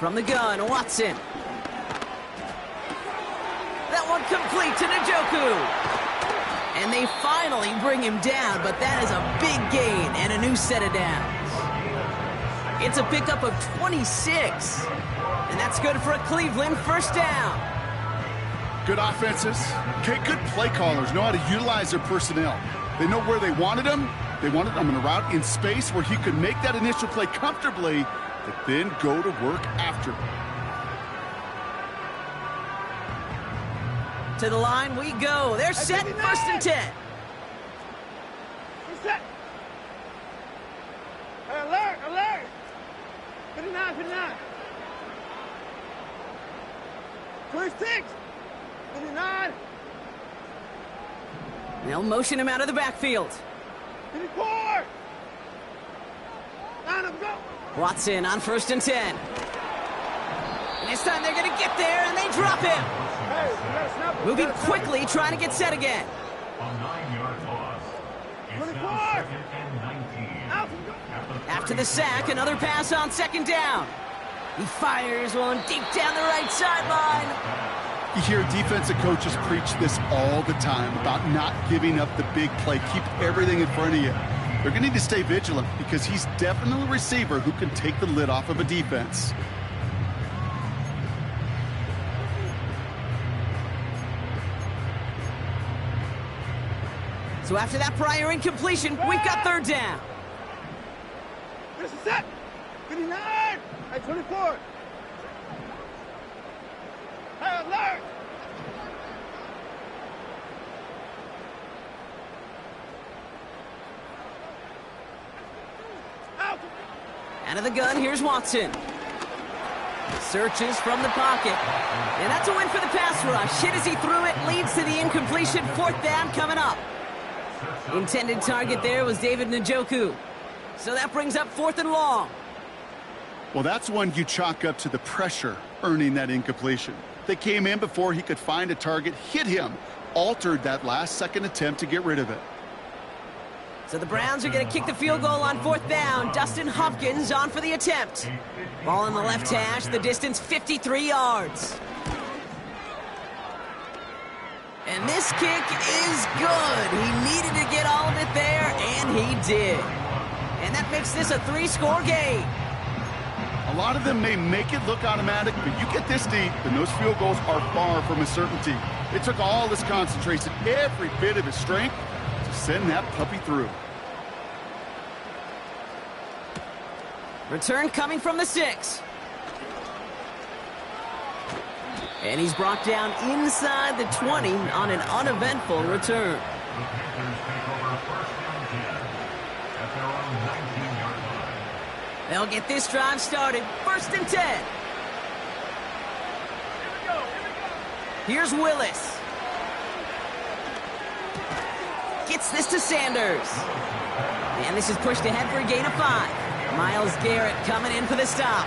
From the gun, Watson. That one complete to Njoku. And they finally bring him down, but that is a big gain and a new set of downs. It's a pickup of 26. And that's good for a Cleveland 1st down. Good offenses. Okay, good play callers know how to utilize their personnel. They know where they wanted him. They wanted him in a route in space where he could make that initial play comfortably, but then go to work after. To the line we go. They're set 1st and 10. Set. Alert, alert. 59, 59. 26. 59. They'll motion him out of the backfield. 54. Line up, go. Watson on 1st and 10. And this time they're going to get there, and they drop him. Hey, you gotta snap it. Moving quickly, trying to get set again. A 9-yard loss. It's 24. now 2nd and 19. Out, go. After the sack, another pass on 2nd down. He fires one deep down the right sideline. You hear defensive coaches preach this all the time about not giving up the big play. Keep everything in front of you. They're going to need to stay vigilant because he's definitely a receiver who can take the lid off of a defense. So after that prior incompletion, we've got 3rd down. This is set. 59. Hey, 24. Hey, alert. Out. Out of the gun, here's Watson. Searches from the pocket. And that's a win for the pass rush. Hit as he threw it, leads to the incompletion. 4th down coming up. Intended target there was David Njoku. So that brings up 4th and long. Well, that's one you chalk up to the pressure earning that incompletion. They came in before he could find a target, hit him, altered that last-second attempt to get rid of it. So the Browns are going to kick the field goal on 4th down. Dustin Hopkins on for the attempt. Ball in the left hash, the distance 53 yards. And this kick is good. He needed to get all of it there, and he did. And that makes this a 3-score game. A lot of them may make it look automatic, but you get this deep, and those field goals are far from a certainty. It took all his concentration, every bit of his strength, to send that puppy through. Return coming from the 6. And he's brought down inside the 20 on an uneventful return. The Panthers take over first down 10 at their own 19-yard line. They'll get this drive started. First and 10. Here's Willis. Gets this to Sanders. And this is pushed ahead for a gain of 5. Myles Garrett coming in for the stop.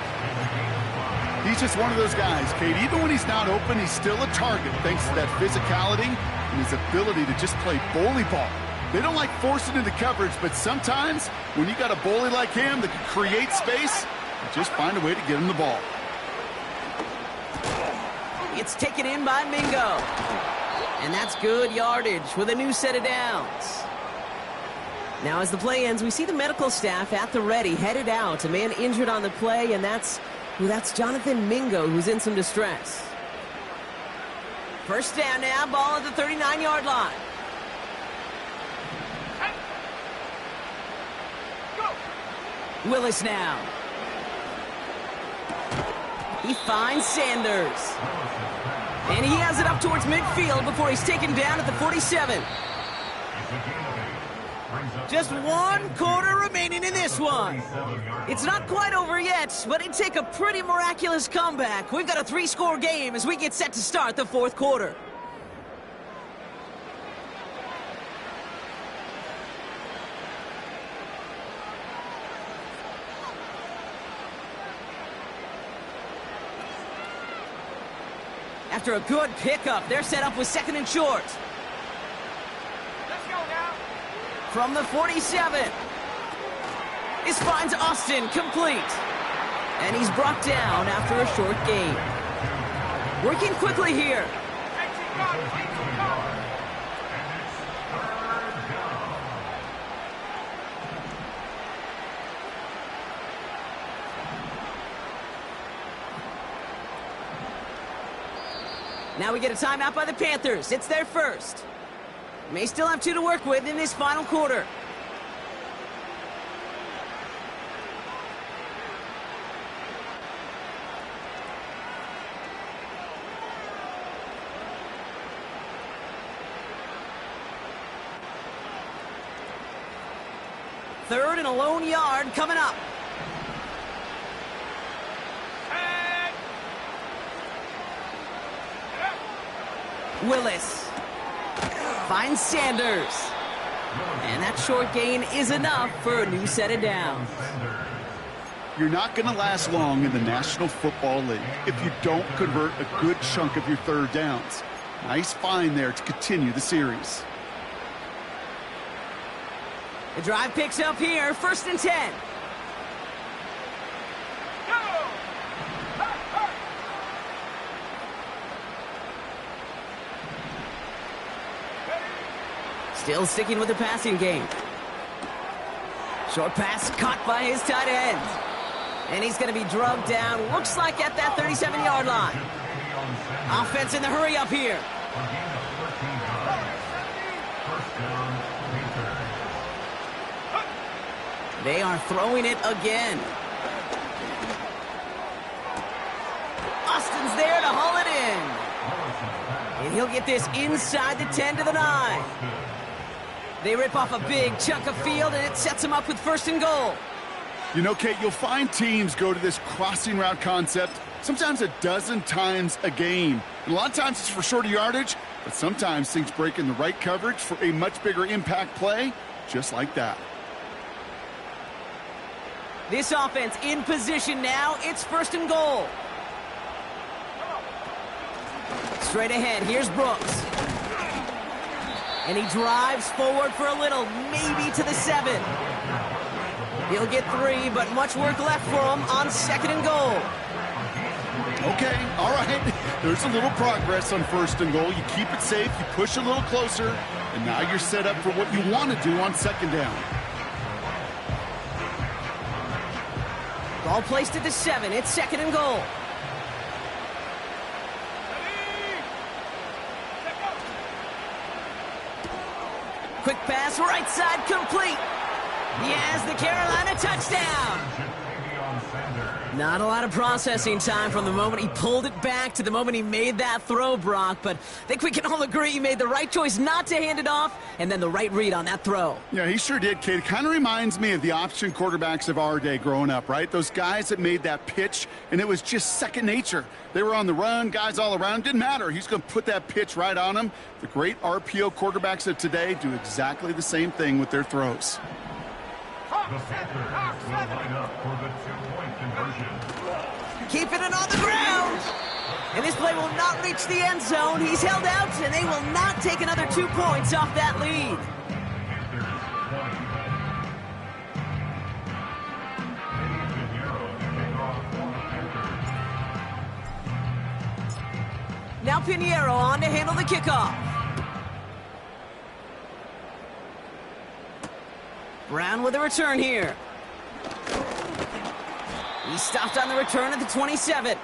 He's just one of those guys, Kate. Even when he's not open, he's still a target thanks to that physicality and his ability to just play bully ball. They don't like forcing into coverage, but sometimes when you got a bully like him that can create space, you just find a way to get him the ball. It's taken in by Mingo. And that's good yardage with a new set of downs. Now as the play ends, we see the medical staff at the ready, headed out. A man injured on the play, and that's Jonathan Mingo, who's in some distress. First down now, ball at the 39-yard line. Willis now. He finds Sanders. And he has it up towards midfield before he's taken down at the 47. Just 1 quarter remaining in this one. It's not quite over yet, but it'd take a pretty miraculous comeback. We've got a 3-score game as we get set to start the 4th quarter. After a good pickup, they're set up with 2nd and short. Let's go now. From the 47. This finds Austin complete. And he's brought down after a short gain. Working quickly here. Now we get a timeout by the Panthers. It's their first. May still have 2 to work with in this final quarter. Third and a lone yard coming up. Willis finds Sanders. And that short gain is enough for a new set of downs. You're not going to last long in the National Football League if you don't convert a good chunk of your 3rd downs. Nice find there to continue the series. The drive picks up here, 1st and 10. Still sticking with the passing game. Short pass caught by his tight end. And he's going to be drugged down, looks like at that 37-yard line. Offense in the hurry up here. They are throwing it again. Austin's there to haul it in. And he'll get this inside the 10 to the 9. They rip off a big chunk of field, and it sets them up with 1st and goal. You know, Kate, you'll find teams go to this crossing route concept sometimes a dozen times a game. And a lot of times it's for shorter yardage, but sometimes things break in the right coverage for a much bigger impact play, just like that. This offense in position now. It's 1st and goal. Straight ahead, here's Brooks. And he drives forward for a little, maybe to the 7. He'll get 3, but much work left for him on 2nd and goal. Okay, all right. There's a little progress on 1st and goal. You keep it safe, you push a little closer, and now you're set up for what you want to do on 2nd down. Ball placed at the 7. It's 2nd and goal. Quick pass, right side, complete. He has the Carolina touchdown. Not a lot of processing time from the moment he pulled it back to the moment he made that throw, Brock, but I think we can all agree he made the right choice not to hand it off, and then the right read on that throw. Yeah, he sure did, Kate. It kind of reminds me of the option quarterbacks of our day growing up, right? Those guys that made that pitch, and it was just second nature. They were on the run, guys all around. Didn't matter. He's going to put that pitch right on him. The great RPO quarterbacks of today do exactly the same thing with their throws. The Panthers will line up for the two-point conversion. Keeping it on the ground. And this play will not reach the end zone. He's held out, and they will not take another 2 points off that lead. Now Pinheiro on to handle the kickoff. Brown with a return here. He stopped on the return at the 27.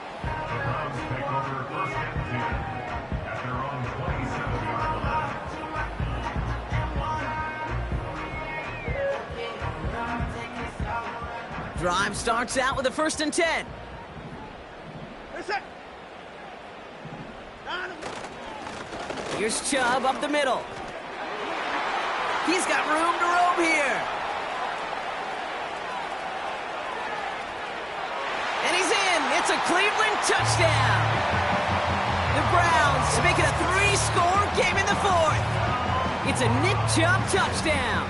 Drive starts out with a 1st and 10. Here's Chubb up the middle. He's got room to roam here. And he's in. It's a Cleveland touchdown. The Browns make it a 3-score game in the 4th. It's a Nick Chubb touchdown.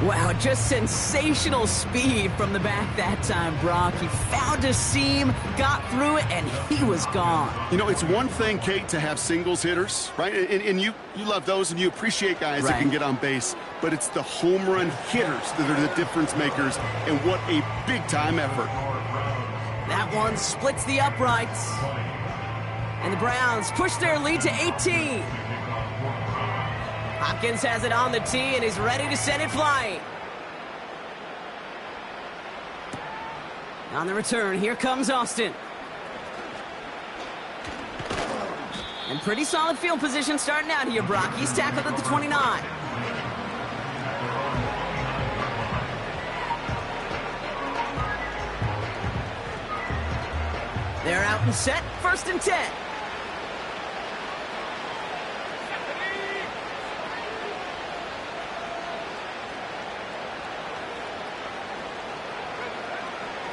Wow, just sensational speed from the back that time, Brock. He found a seam, got through it, and he was gone. You know, it's one thing, Kate, to have singles hitters, right? And you love those, and you appreciate guys that can get on base. But it's the home run hitters that are the difference makers, and what a big-time effort. That one splits the uprights. And the Browns push their lead to 18. Hopkins has it on the tee and is ready to send it flying. On the return, here comes Austin. And pretty solid field position starting out here, Brock. He's tackled at the 29. They're out and set, 1st and 10.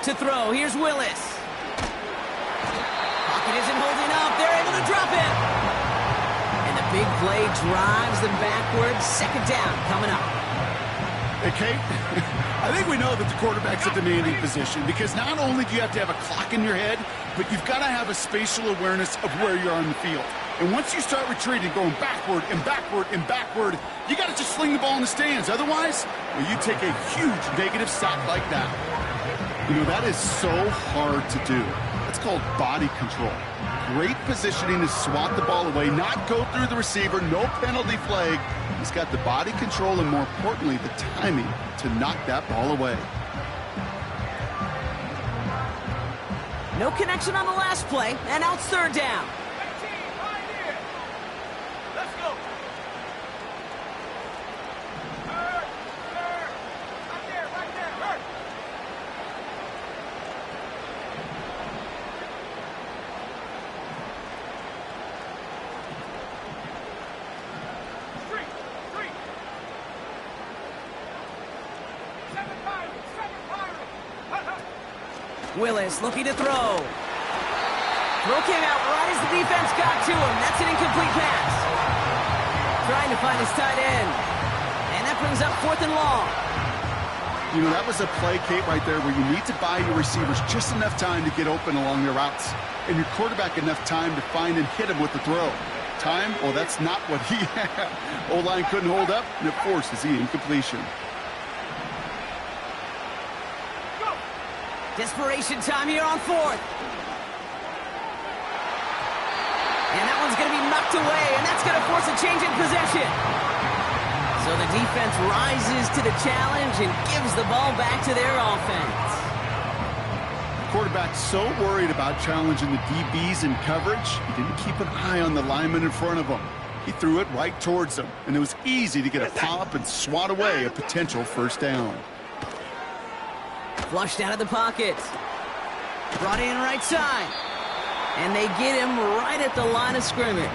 To throw, here's Willis. Pocket isn't holding up, they're able to drop it. And the big play drives them backwards. 2nd down coming up. Hey, Kate, I think we know that the quarterback's a demanding position because not only do you have to have a clock in your head, but you've got to have a spatial awareness of where you're on the field. And once you start retreating, going backward and backward and backward, you got to just sling the ball in the stands. Otherwise, well, you take a huge negative sack like that. You know, that is so hard to do. That's called body control. Great positioning to swat the ball away, not go through the receiver, no penalty flag. He's got the body control and, more importantly, the timing to knock that ball away. No connection on the last play, and now it's 3rd down. Let's go. Right there, hurt. Three. 7 Pirates. Willis looking to throw. Throw came out right as the defense got to him. That's an incomplete pass. Trying to find his tight end. And that brings up 4th and long. You know, that was a play, Kate, right there where you need to buy your receivers just enough time to get open along their routes. And your quarterback enough time to find and hit him with the throw. Time? Well, that's not what he had. O-line couldn't hold up, and it forces the incompletion. Desperation time here on 4th. And that one's going to be knocked away, and that's going to force a change in possession. So the defense rises to the challenge and gives the ball back to their offense. The quarterback's so worried about challenging the DBs in coverage, he didn't keep an eye on the lineman in front of him. He threw it right towards him, and it was easy to get a pop and swat away a potential 1st down. Flushed out of the pocket. Brought in right side. And they get him right at the line of scrimmage.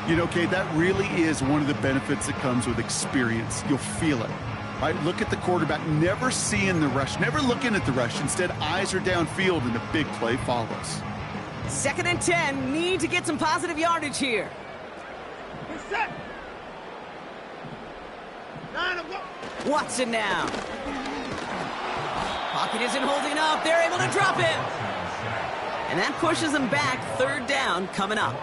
You know, Kate, that really is one of the benefits that comes with experience. You'll feel it. Right? Look at the quarterback, never seeing the rush, never looking at the rush. Instead, eyes are downfield, and the big play follows. 2nd and 10. Need to get some positive yardage here. Set. 9 of 1. Watson now. Pocket isn't holding up. They're able to drop him. And that pushes them back. 3rd down coming up.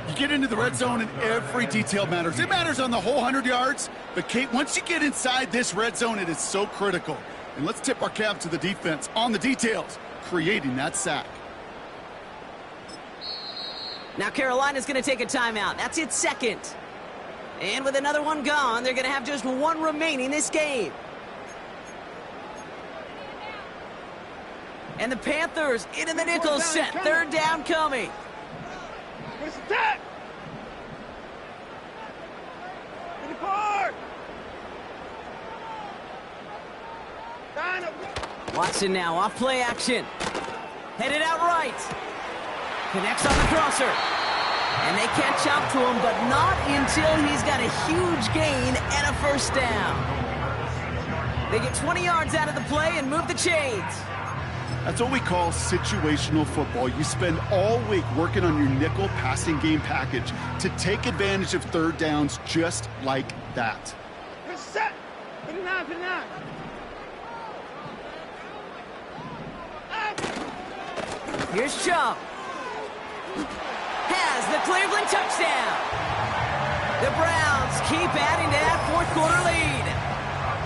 You get into the red zone and every detail matters. It matters on the whole 100 yards. But, Kate, once you get inside this red zone, it is so critical. And let's tip our cap to the defense on the details, creating that sack. Now Carolina's going to take a timeout. That's its 2nd. And with another one gone, they're going to have just 1 remaining this game. And the Panthers into the nickel set. 3rd down coming. Where's the tag? In the car. 9 of 1. Watson now off play action. Headed out right. Connects on the crosser. And they catch up to him, but not until he's got a huge gain and a 1st down. They get 20 yards out of the play and move the chains. That's what we call situational football. You spend all week working on your nickel passing game package to take advantage of 3rd downs just like that. We're set. 59, 59. Here's Chubb. Has the Cleveland touchdown. The Browns keep adding to that 4th quarter lead.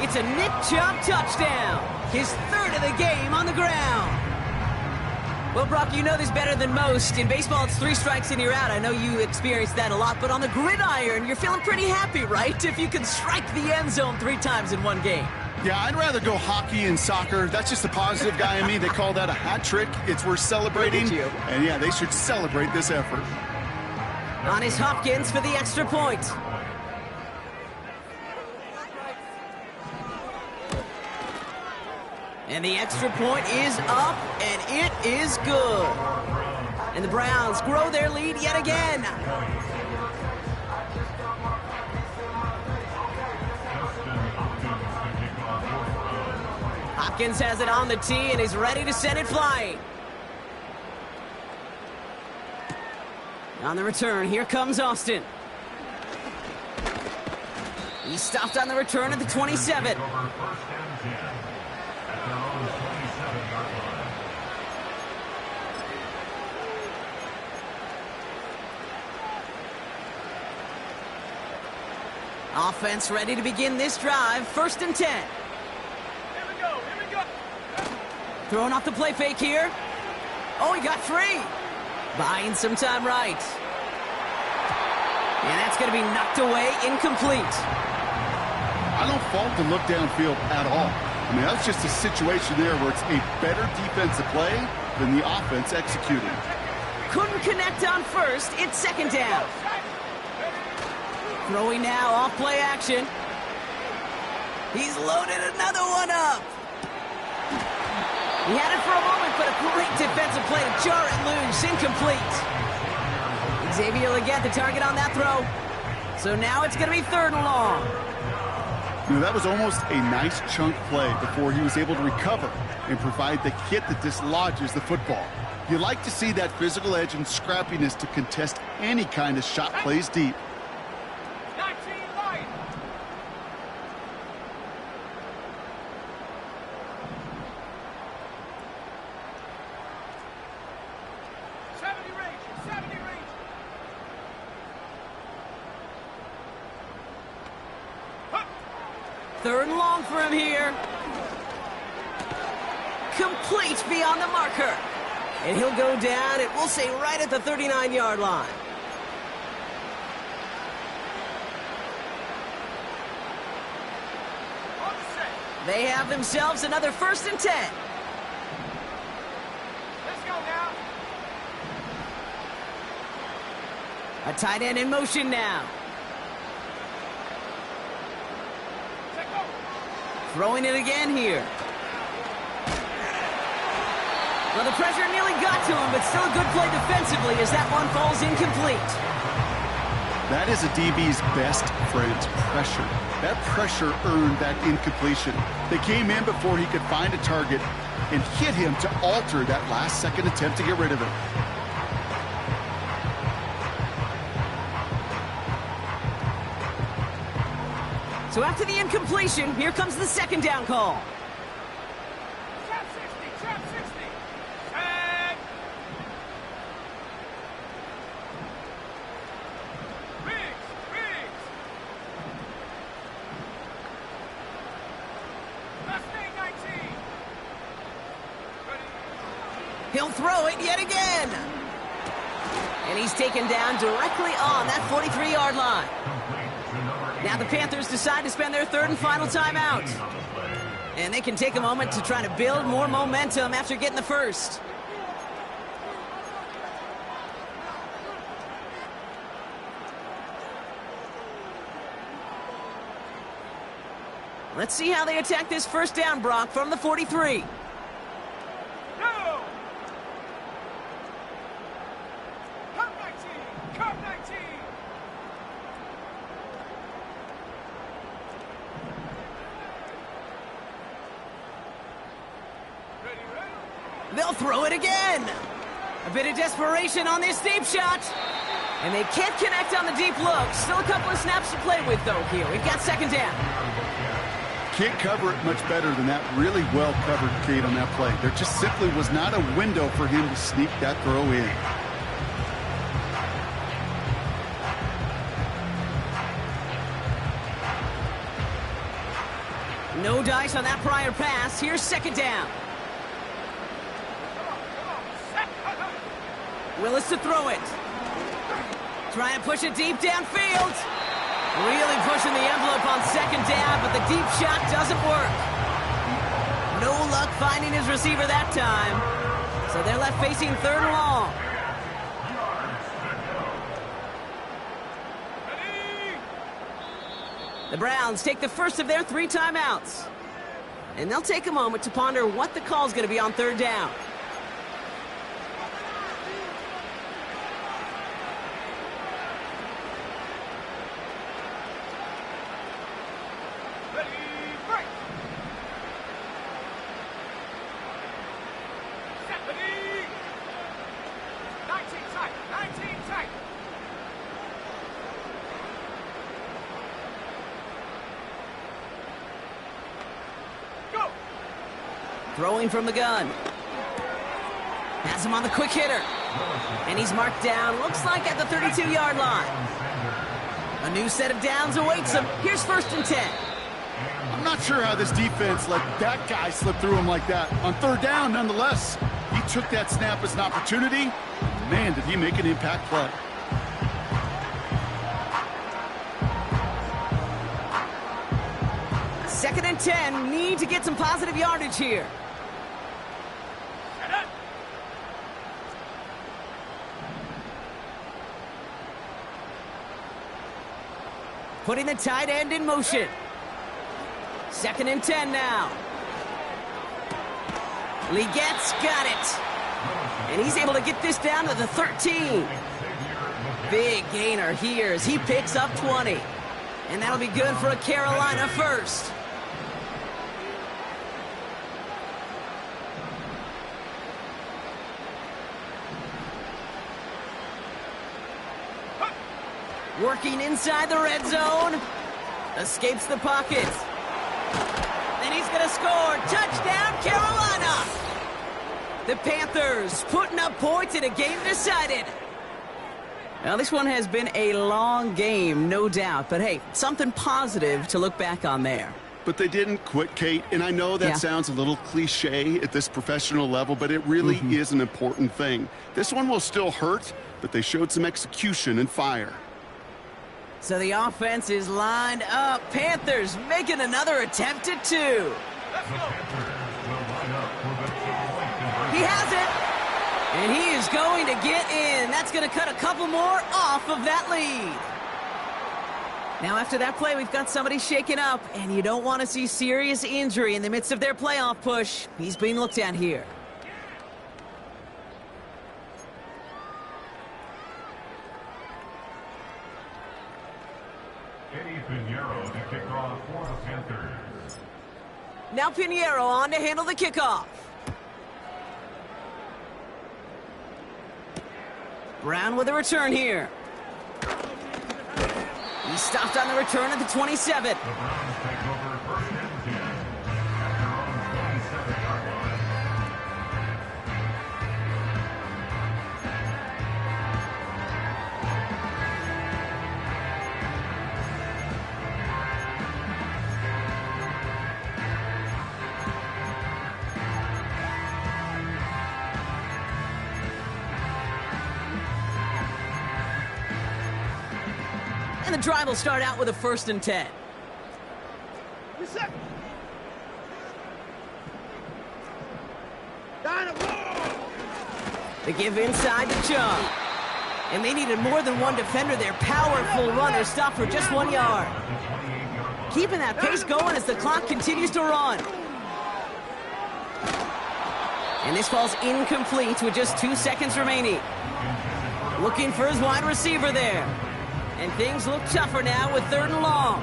It's a Nick Chubb touchdown. His 3rd of the game on the ground. Well, Brock, you know this better than most. In baseball, it's 3 strikes and you're out. I know you experienced that a lot, but on the gridiron, you're feeling pretty happy, right? If you can strike the end zone 3 times in one game. Yeah, I'd rather go hockey and soccer. That's just the positive guy in me. They call that a hat trick. It's worth celebrating. And yeah, they should celebrate this effort. On is Hopkins for the extra point. And the extra point is up, and it is good. And the Browns grow their lead yet again. Hopkins has it on the tee and is ready to send it flying. On the return, here comes Austin. He stopped on the return at the 27. Offense ready to begin this drive. 1st and 10. Here we go. Here we go. Throwing off the play fake here. Oh, he got free. Buying some time right. And that's going to be knocked away, incomplete. I don't fault the look downfield at all. I mean, that's just a situation there where it's a better defensive play than the offense executing. Couldn't connect on 1st. It's 2nd down. Throwing now off play action. He's loaded another one up. He had it for a moment, but a great defensive play to jar it loose. Incomplete. Xavier Legette the target on that throw. So now it's going to be 3rd and long. You know, that was almost a nice chunk play before he was able to recover and provide the hit that dislodges the football. You like to see that physical edge and scrappiness to contest any kind of shot plays deep. 19 line. Third and long for him here. Complete beyond the marker. And he'll go down, it will say right at the 39-yard line. They have themselves another 1st and 10. Let's go now. A tight end in motion now. Check go. Throwing it again here. Well, the pressure nearly got to him, but still a good play defensively as that one falls incomplete. That is a DB's best friend, pressure. That pressure earned that incompletion. They came in before he could find a target and hit him to alter that last-second attempt to get rid of it. So after the incompletion, here comes the second down call. Trap 60, trap 60. Tag. Riggs. Mustang 19. Ready. He'll throw it yet again. And he's taken down directly on that 43-yard line. Now the Panthers decide to spend their third and final timeout. And they can take a moment to try to build more momentum after getting the first. Let's see how they attack this first down, Brock, from the 43. No. Cup 19. They'll throw it again. A bit of desperation on this deep shot. And they can't connect on the deep look. Still a couple of snaps to play with, though, here. We've got second down. Can't cover it much better than that. Really well covered, Kate, on that play. There just simply was not a window for him to sneak that throw in. No dice on that prior pass. Here's second down. Willis to throw it. Trying to push it deep downfield. Really pushing the envelope on second down, but the deep shot doesn't work. No luck finding his receiver that time. So they're left facing third and long. The Browns take the first of their 3 timeouts. And they'll take a moment to ponder what the call is going to be on third down. Throwing from the gun. Has him on the quick hitter. And he's marked down, looks like at the 32-yard line. A new set of downs awaits him. Here's first and 10. I'm not sure how this defense let that guy slip through him like that. On third down, nonetheless, he took that snap as an opportunity. Man, did he make an impact play. Second and 10, need to get some positive yardage here. Putting the tight end in motion. Second and 10 now. Legette's got it. And he's able to get this down to the 13. Big gainer here as he picks up 20. And that'll be good for a Carolina first. Working inside the red zone. Escapes the pocket. And he's going to score. Touchdown, Carolina! The Panthers putting up points in a game decided. Now, this one has been a long game, no doubt. But, hey, something positive to look back on there. But they didn't quit, Kate. And I know that sounds a little cliche at this professional level, but it really is an important thing. This one will still hurt, but they showed some execution and fire. So the offense is lined up. Panthers making another attempt at 2. He has it. And he is going to get in. That's going to cut a couple more off of that lead. Now after that play, we've got somebody shaken up. And you don't want to see serious injury in the midst of their playoff push. He's being looked at here. Now Pinheiro on to handle the kickoff. Brown with a return here. He stopped on the return at the 27. The Browns take over first and 10 at their own 27-yard line. And the drive will start out with a 1st and 10. Reset. Down the wall. They give inside to Chung. And they needed more than one defender. Their powerful runner stopped for just 1 yard. Keeping that pace going as the clock continues to run. And this falls incomplete with just 2 seconds remaining. Looking for his wide receiver there. And things look tougher now with 3rd and long.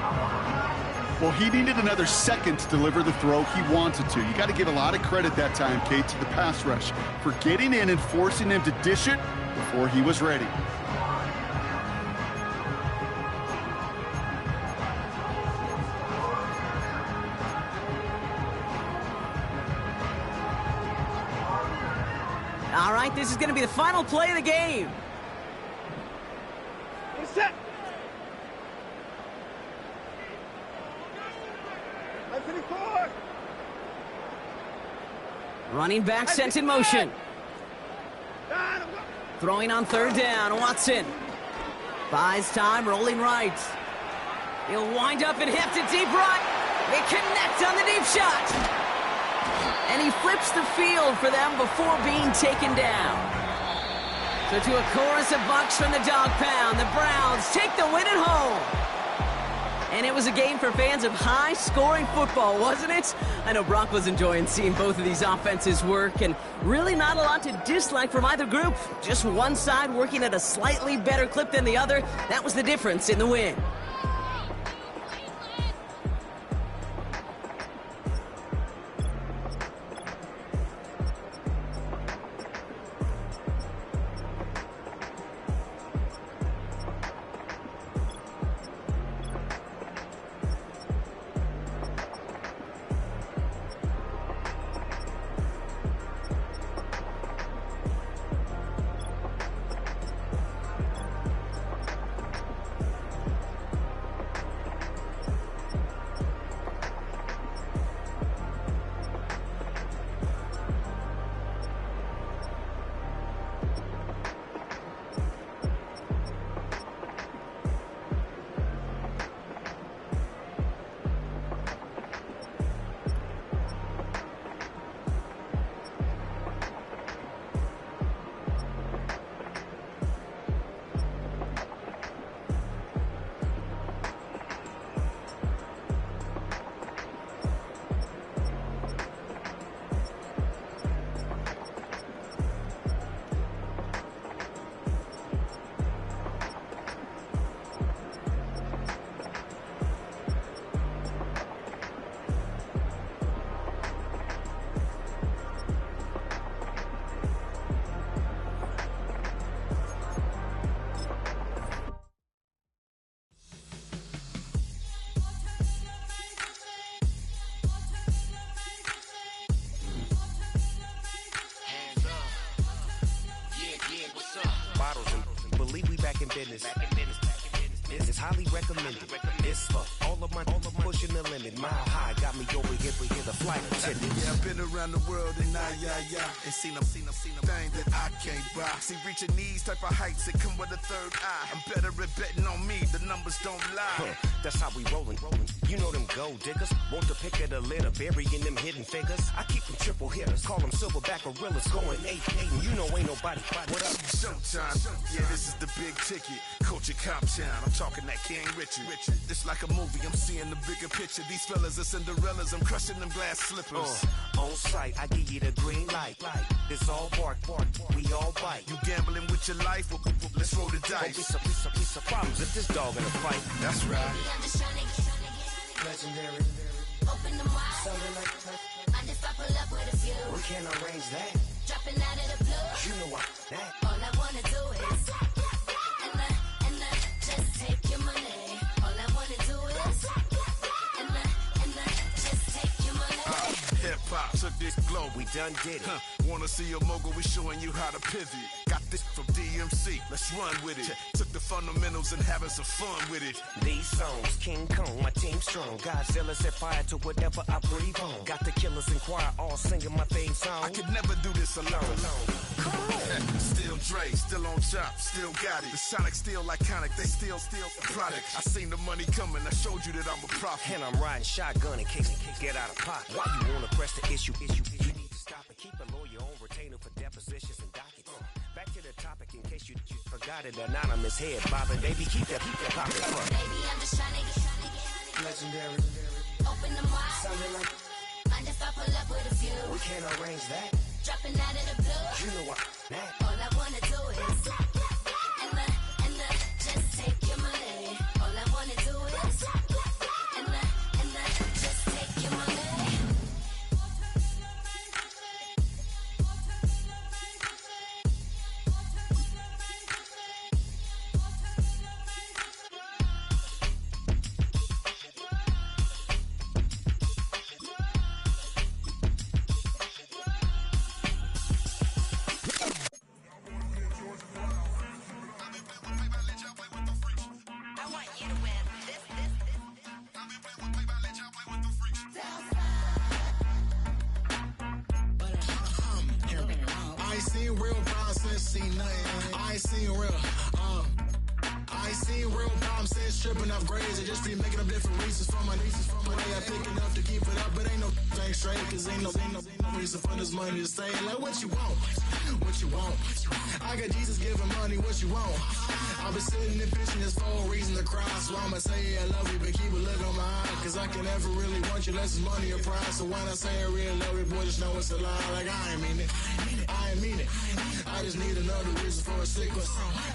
Well, he needed another second to deliver the throw he wanted to. You got to give a lot of credit that time, Kate, to the pass rush for getting in and forcing him to dish it before he was ready. All right, this is going to be the final play of the game. Reset. Running back sent in motion. Throwing on 3rd down, Watson. Buys time, rolling right. He'll wind up and heft it deep right. They connect on the deep shot. And he flips the field for them before being taken down. So to a chorus of bucks from the dog pound, the Browns take the win at home. And it was a game for fans of high-scoring football, wasn't it? I know Brock was enjoying seeing both of these offenses work, and really not a lot to dislike from either group. Just one side working at a slightly better clip than the other. That was the difference in the win. business. It's highly recommended. It's for all of my pushing the limit. Mile high got me over here for the flight attendant. Yeah, I've been around the world and and seen them things that I can't buy. See, reaching these type of heights, it come with a third eye. I'm better at betting on me, the numbers don't lie. That's how we rollin'. You know them gold diggers, want the pick of the litter, burying them hidden figures. I keep them triple hitters, call them silverback gorillas, going 8-8, and you know ain't nobody. What up? Showtime, yeah, this is the big ticket. Culture Cop Town, I'm talking that King Richard. It's like a movie, I'm seeing the bigger picture. These fellas are Cinderellas, I'm crushing them glass slippers. On sight, I give you the green light. It's all bark, we all bite. You gambling with your life? Well, let's roll the dice. Piece of problems if this dog in a fight. That's right. Legendary. Open them wide. Something like Mind if I pull up with a few? we can arrange that. Dropping out of the blue. You know what that. All I wanna do is and just take your money. All I wanna do is and just take your money. Hip hop took this globe. We done did it. Wanna see a mogul? We showing you how to pivot. Got this from DMC. Let's run with it. Took the fundamentals and having some fun with it. These songs, King Kong, my team strong. Godzilla set fire to whatever I breathe on. Got the killers in choir all singing my theme song. I could never do this alone. Come on. Still Dre, still on top, still got it. The Sonic still iconic, they still the product. I seen the money coming, I showed you that I'm a prophet. And I'm riding shotgun in case get out of pocket. Why you wanna press the issue? You need to stop and keep a lawyer on retainer for depositions and dockets. Back to the topic in case you forgot it. Anonymous head bobbing, baby, keep that pocket front. Baby, I'm just trying to get Legendary. open them wide. Something like Mind if I pull up with a few? we can arrange that. Dropping out of the blue. You know what that. All I wanna do is and just take your money. All I wanna do is and just take your money. I ain't seen real problems since seen nothing. I ain't seen real, I ain't seen real problems since tripping off grades. I just be making up different reasons for my nieces. But I pick enough to keep it up, but ain't no thing straight. Cause ain't no reason for this money to stay. Like what you want, what you want. I got Jesus giving money, what you want. I've been sitting and pitching this for a reason to cry. So I'ma say I love you, but keep a look on my eye. Cause I can never really want you unless it's money or prize. So when I say I really love you, boy, just know it's a lie. Like I ain't mean it, I ain't mean it. I just need another reason for a sequence.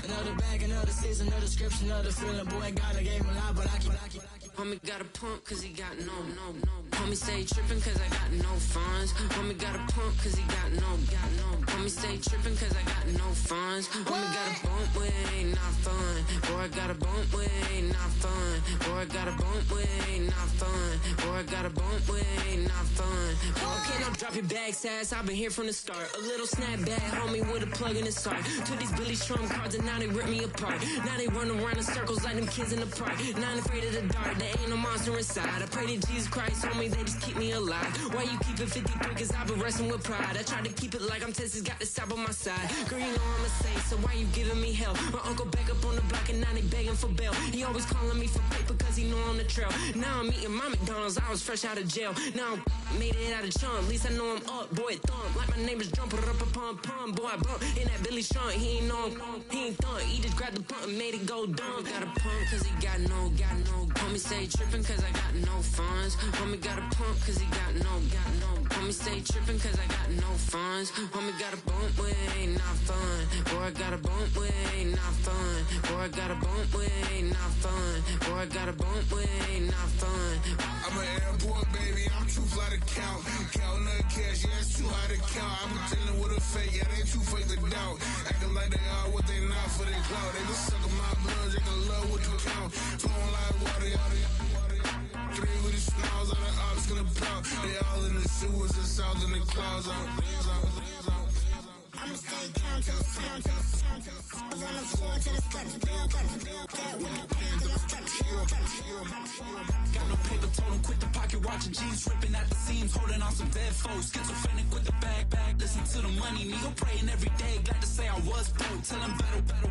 Another bag, another season, another description, another feeling. Boy, God, I gave him a lot, but I keep. Homie got a pump cause he got no. Homie stay trippin' cause I got no funds. Homie got a pump cause he got no. Homie stay trippin' cause I got no funds. Homie got a bump with it ain't not fun. Boy, I got a bump with it ain't not fun. Boy, I got a bump with it ain't not fun. Boy, I got a bump with it ain't not fun. Okay, now drop your bag, sass. I've been here from the start. A little snapback, homie, with a plug in his heart. Took these Billy Trump cards and now they rip me apart. Now they run around in circles like them kids in the park. Now I'm afraid of the dark. There ain't no monster inside. I pray to Jesus Christ, homie, they just keep me alive. Why you keep it 53? Cause I've been wrestling with pride. I try to keep it like I'm Texas, got the stop on my side. Girl, you know I'm a saint, so why you giving me hell? My uncle back up on the block and now they begging for bail. He always calling me for paper cause he know I'm the trail. Now I'm eating my McDonald's, I was fresh out of jail. Now I'm made it out of chump, at least I know I'm up. Boy, thump, like my name is Jumper up a pump. Boy, I bump in that Billy Strong, he ain't know, he ain't thump. He just grabbed the pump and made it go dumb. Got a pump cause he got no. Homie stay trippin' cause I got no funds. Homie got a pump cause he got no. Homie stay trippin' cause I got no funds. Homie got a bump with it ain't not fun. Boy, I got a bump with it ain't not fun. Boy, I got a bump with it ain't not fun. Boy, I got a bump with it ain't not fun. I'm an airport baby, I'm too fly to count. Counting the cash, yeah, it's too high to count. I'm dealing with a fake, yeah, they too fake to doubt. Acting like they are what they not for their clout. They just suckin' my blood, they can love what you count. Flowing like water, three with the smiles on the ops gonna pop. They all in the sewers and south in the clouds out. I'ma stay down to the sound, to the sound, to the sound. On the floor to the steps, build that with the pound to the steps. Got no paper, told him quit the pocket watching jeans, ripping at the seams, holding on some dead foes. Schizophrenic with the bag, listen to the money, nigga praying every day. Glad to say I was broke, tell him battle.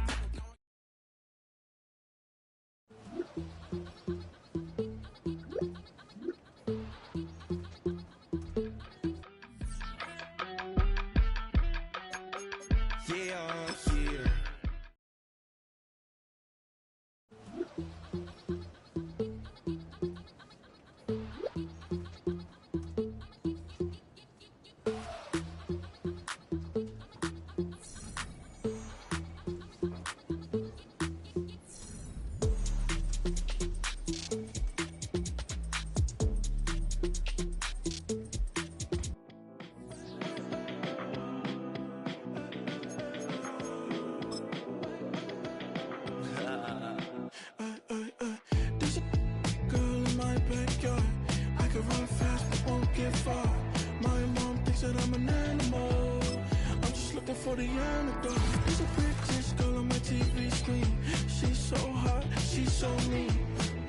the 40 antidote. It's a pretty girl on my TV screen. She's so hot, she's so mean.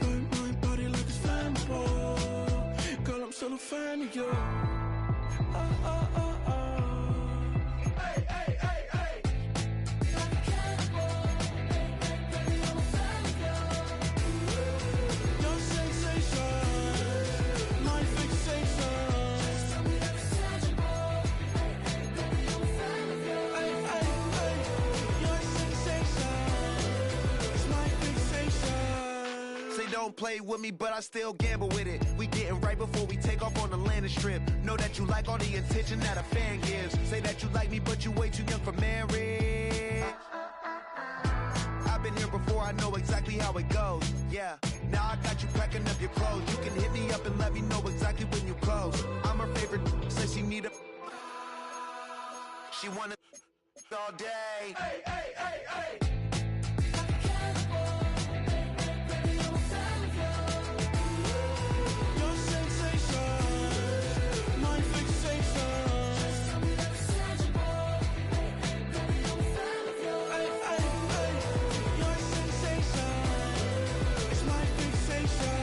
Burn my body like it's flammable. Girl, I'm still a fan of you. Hey, hey, hey, hey. Your sensation, my fixation. Hey, hey, hey. Your sensation is my fixation. Say don't play with me, but I still gamble with it. We getting right before we take off on the landing strip. Know that you like all the attention that a fan gives. Say that you like me, but you way too young for marriage. I've been here before, I know exactly how it goes. Yeah, now I got you packing up your clothes. You can hit me up and let me know exactly when you close. I'm her favorite, says she need a. She wanna all day. Hey, hey, hey, hey. Your sensation, my fixation. Hey, hey, hey. Your sensation is my fixation.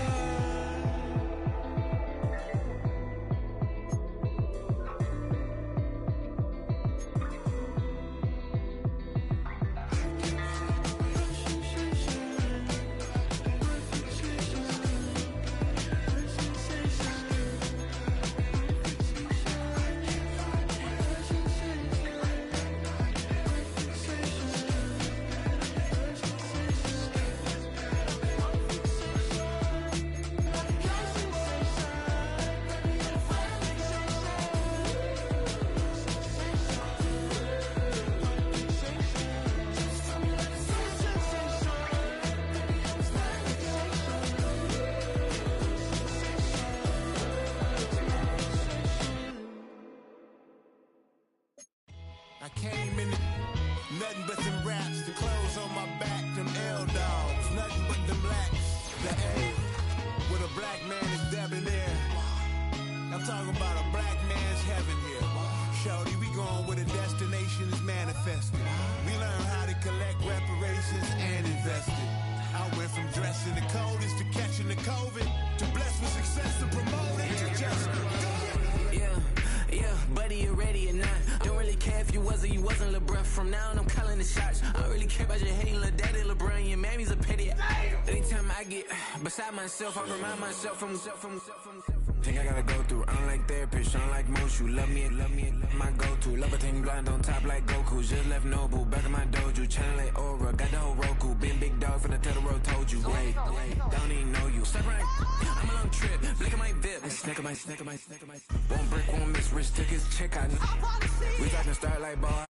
I came in nothing but them raps, the clothes on my back, them L-dogs, nothing but them blacks, the A, with a black man is debonair. I'm talking about a black man's heaven here. Shorty, we going where the destination is manifested. We learn how to collect reparations and invest it. I went from dressing the coldest to catching the COVID, to blessed with success to promote it to just do it. Yeah, buddy, you ready or not? Don't really care if you was or you wasn't, lil' bruh. From now on, I'm calling the shots. I don't really care about your hating, lil' daddy, LeBron. Your mammy's a pity. Anytime I get beside myself, I remind myself from. Think I gotta go through. I don't like therapists, I don't like most. You love me, my go-to. Love a thing blind on top like Goku. Just left Nobu, back in my dojo. Channel like Aura, got the whole Roku. Been big dog from the tell the road, told you. Wait, don't even know you. Step right, I'm a long trip. Blick at my VIP. Snack of my. One brick, one miss. Rich tickets, check out. We talking start like ball.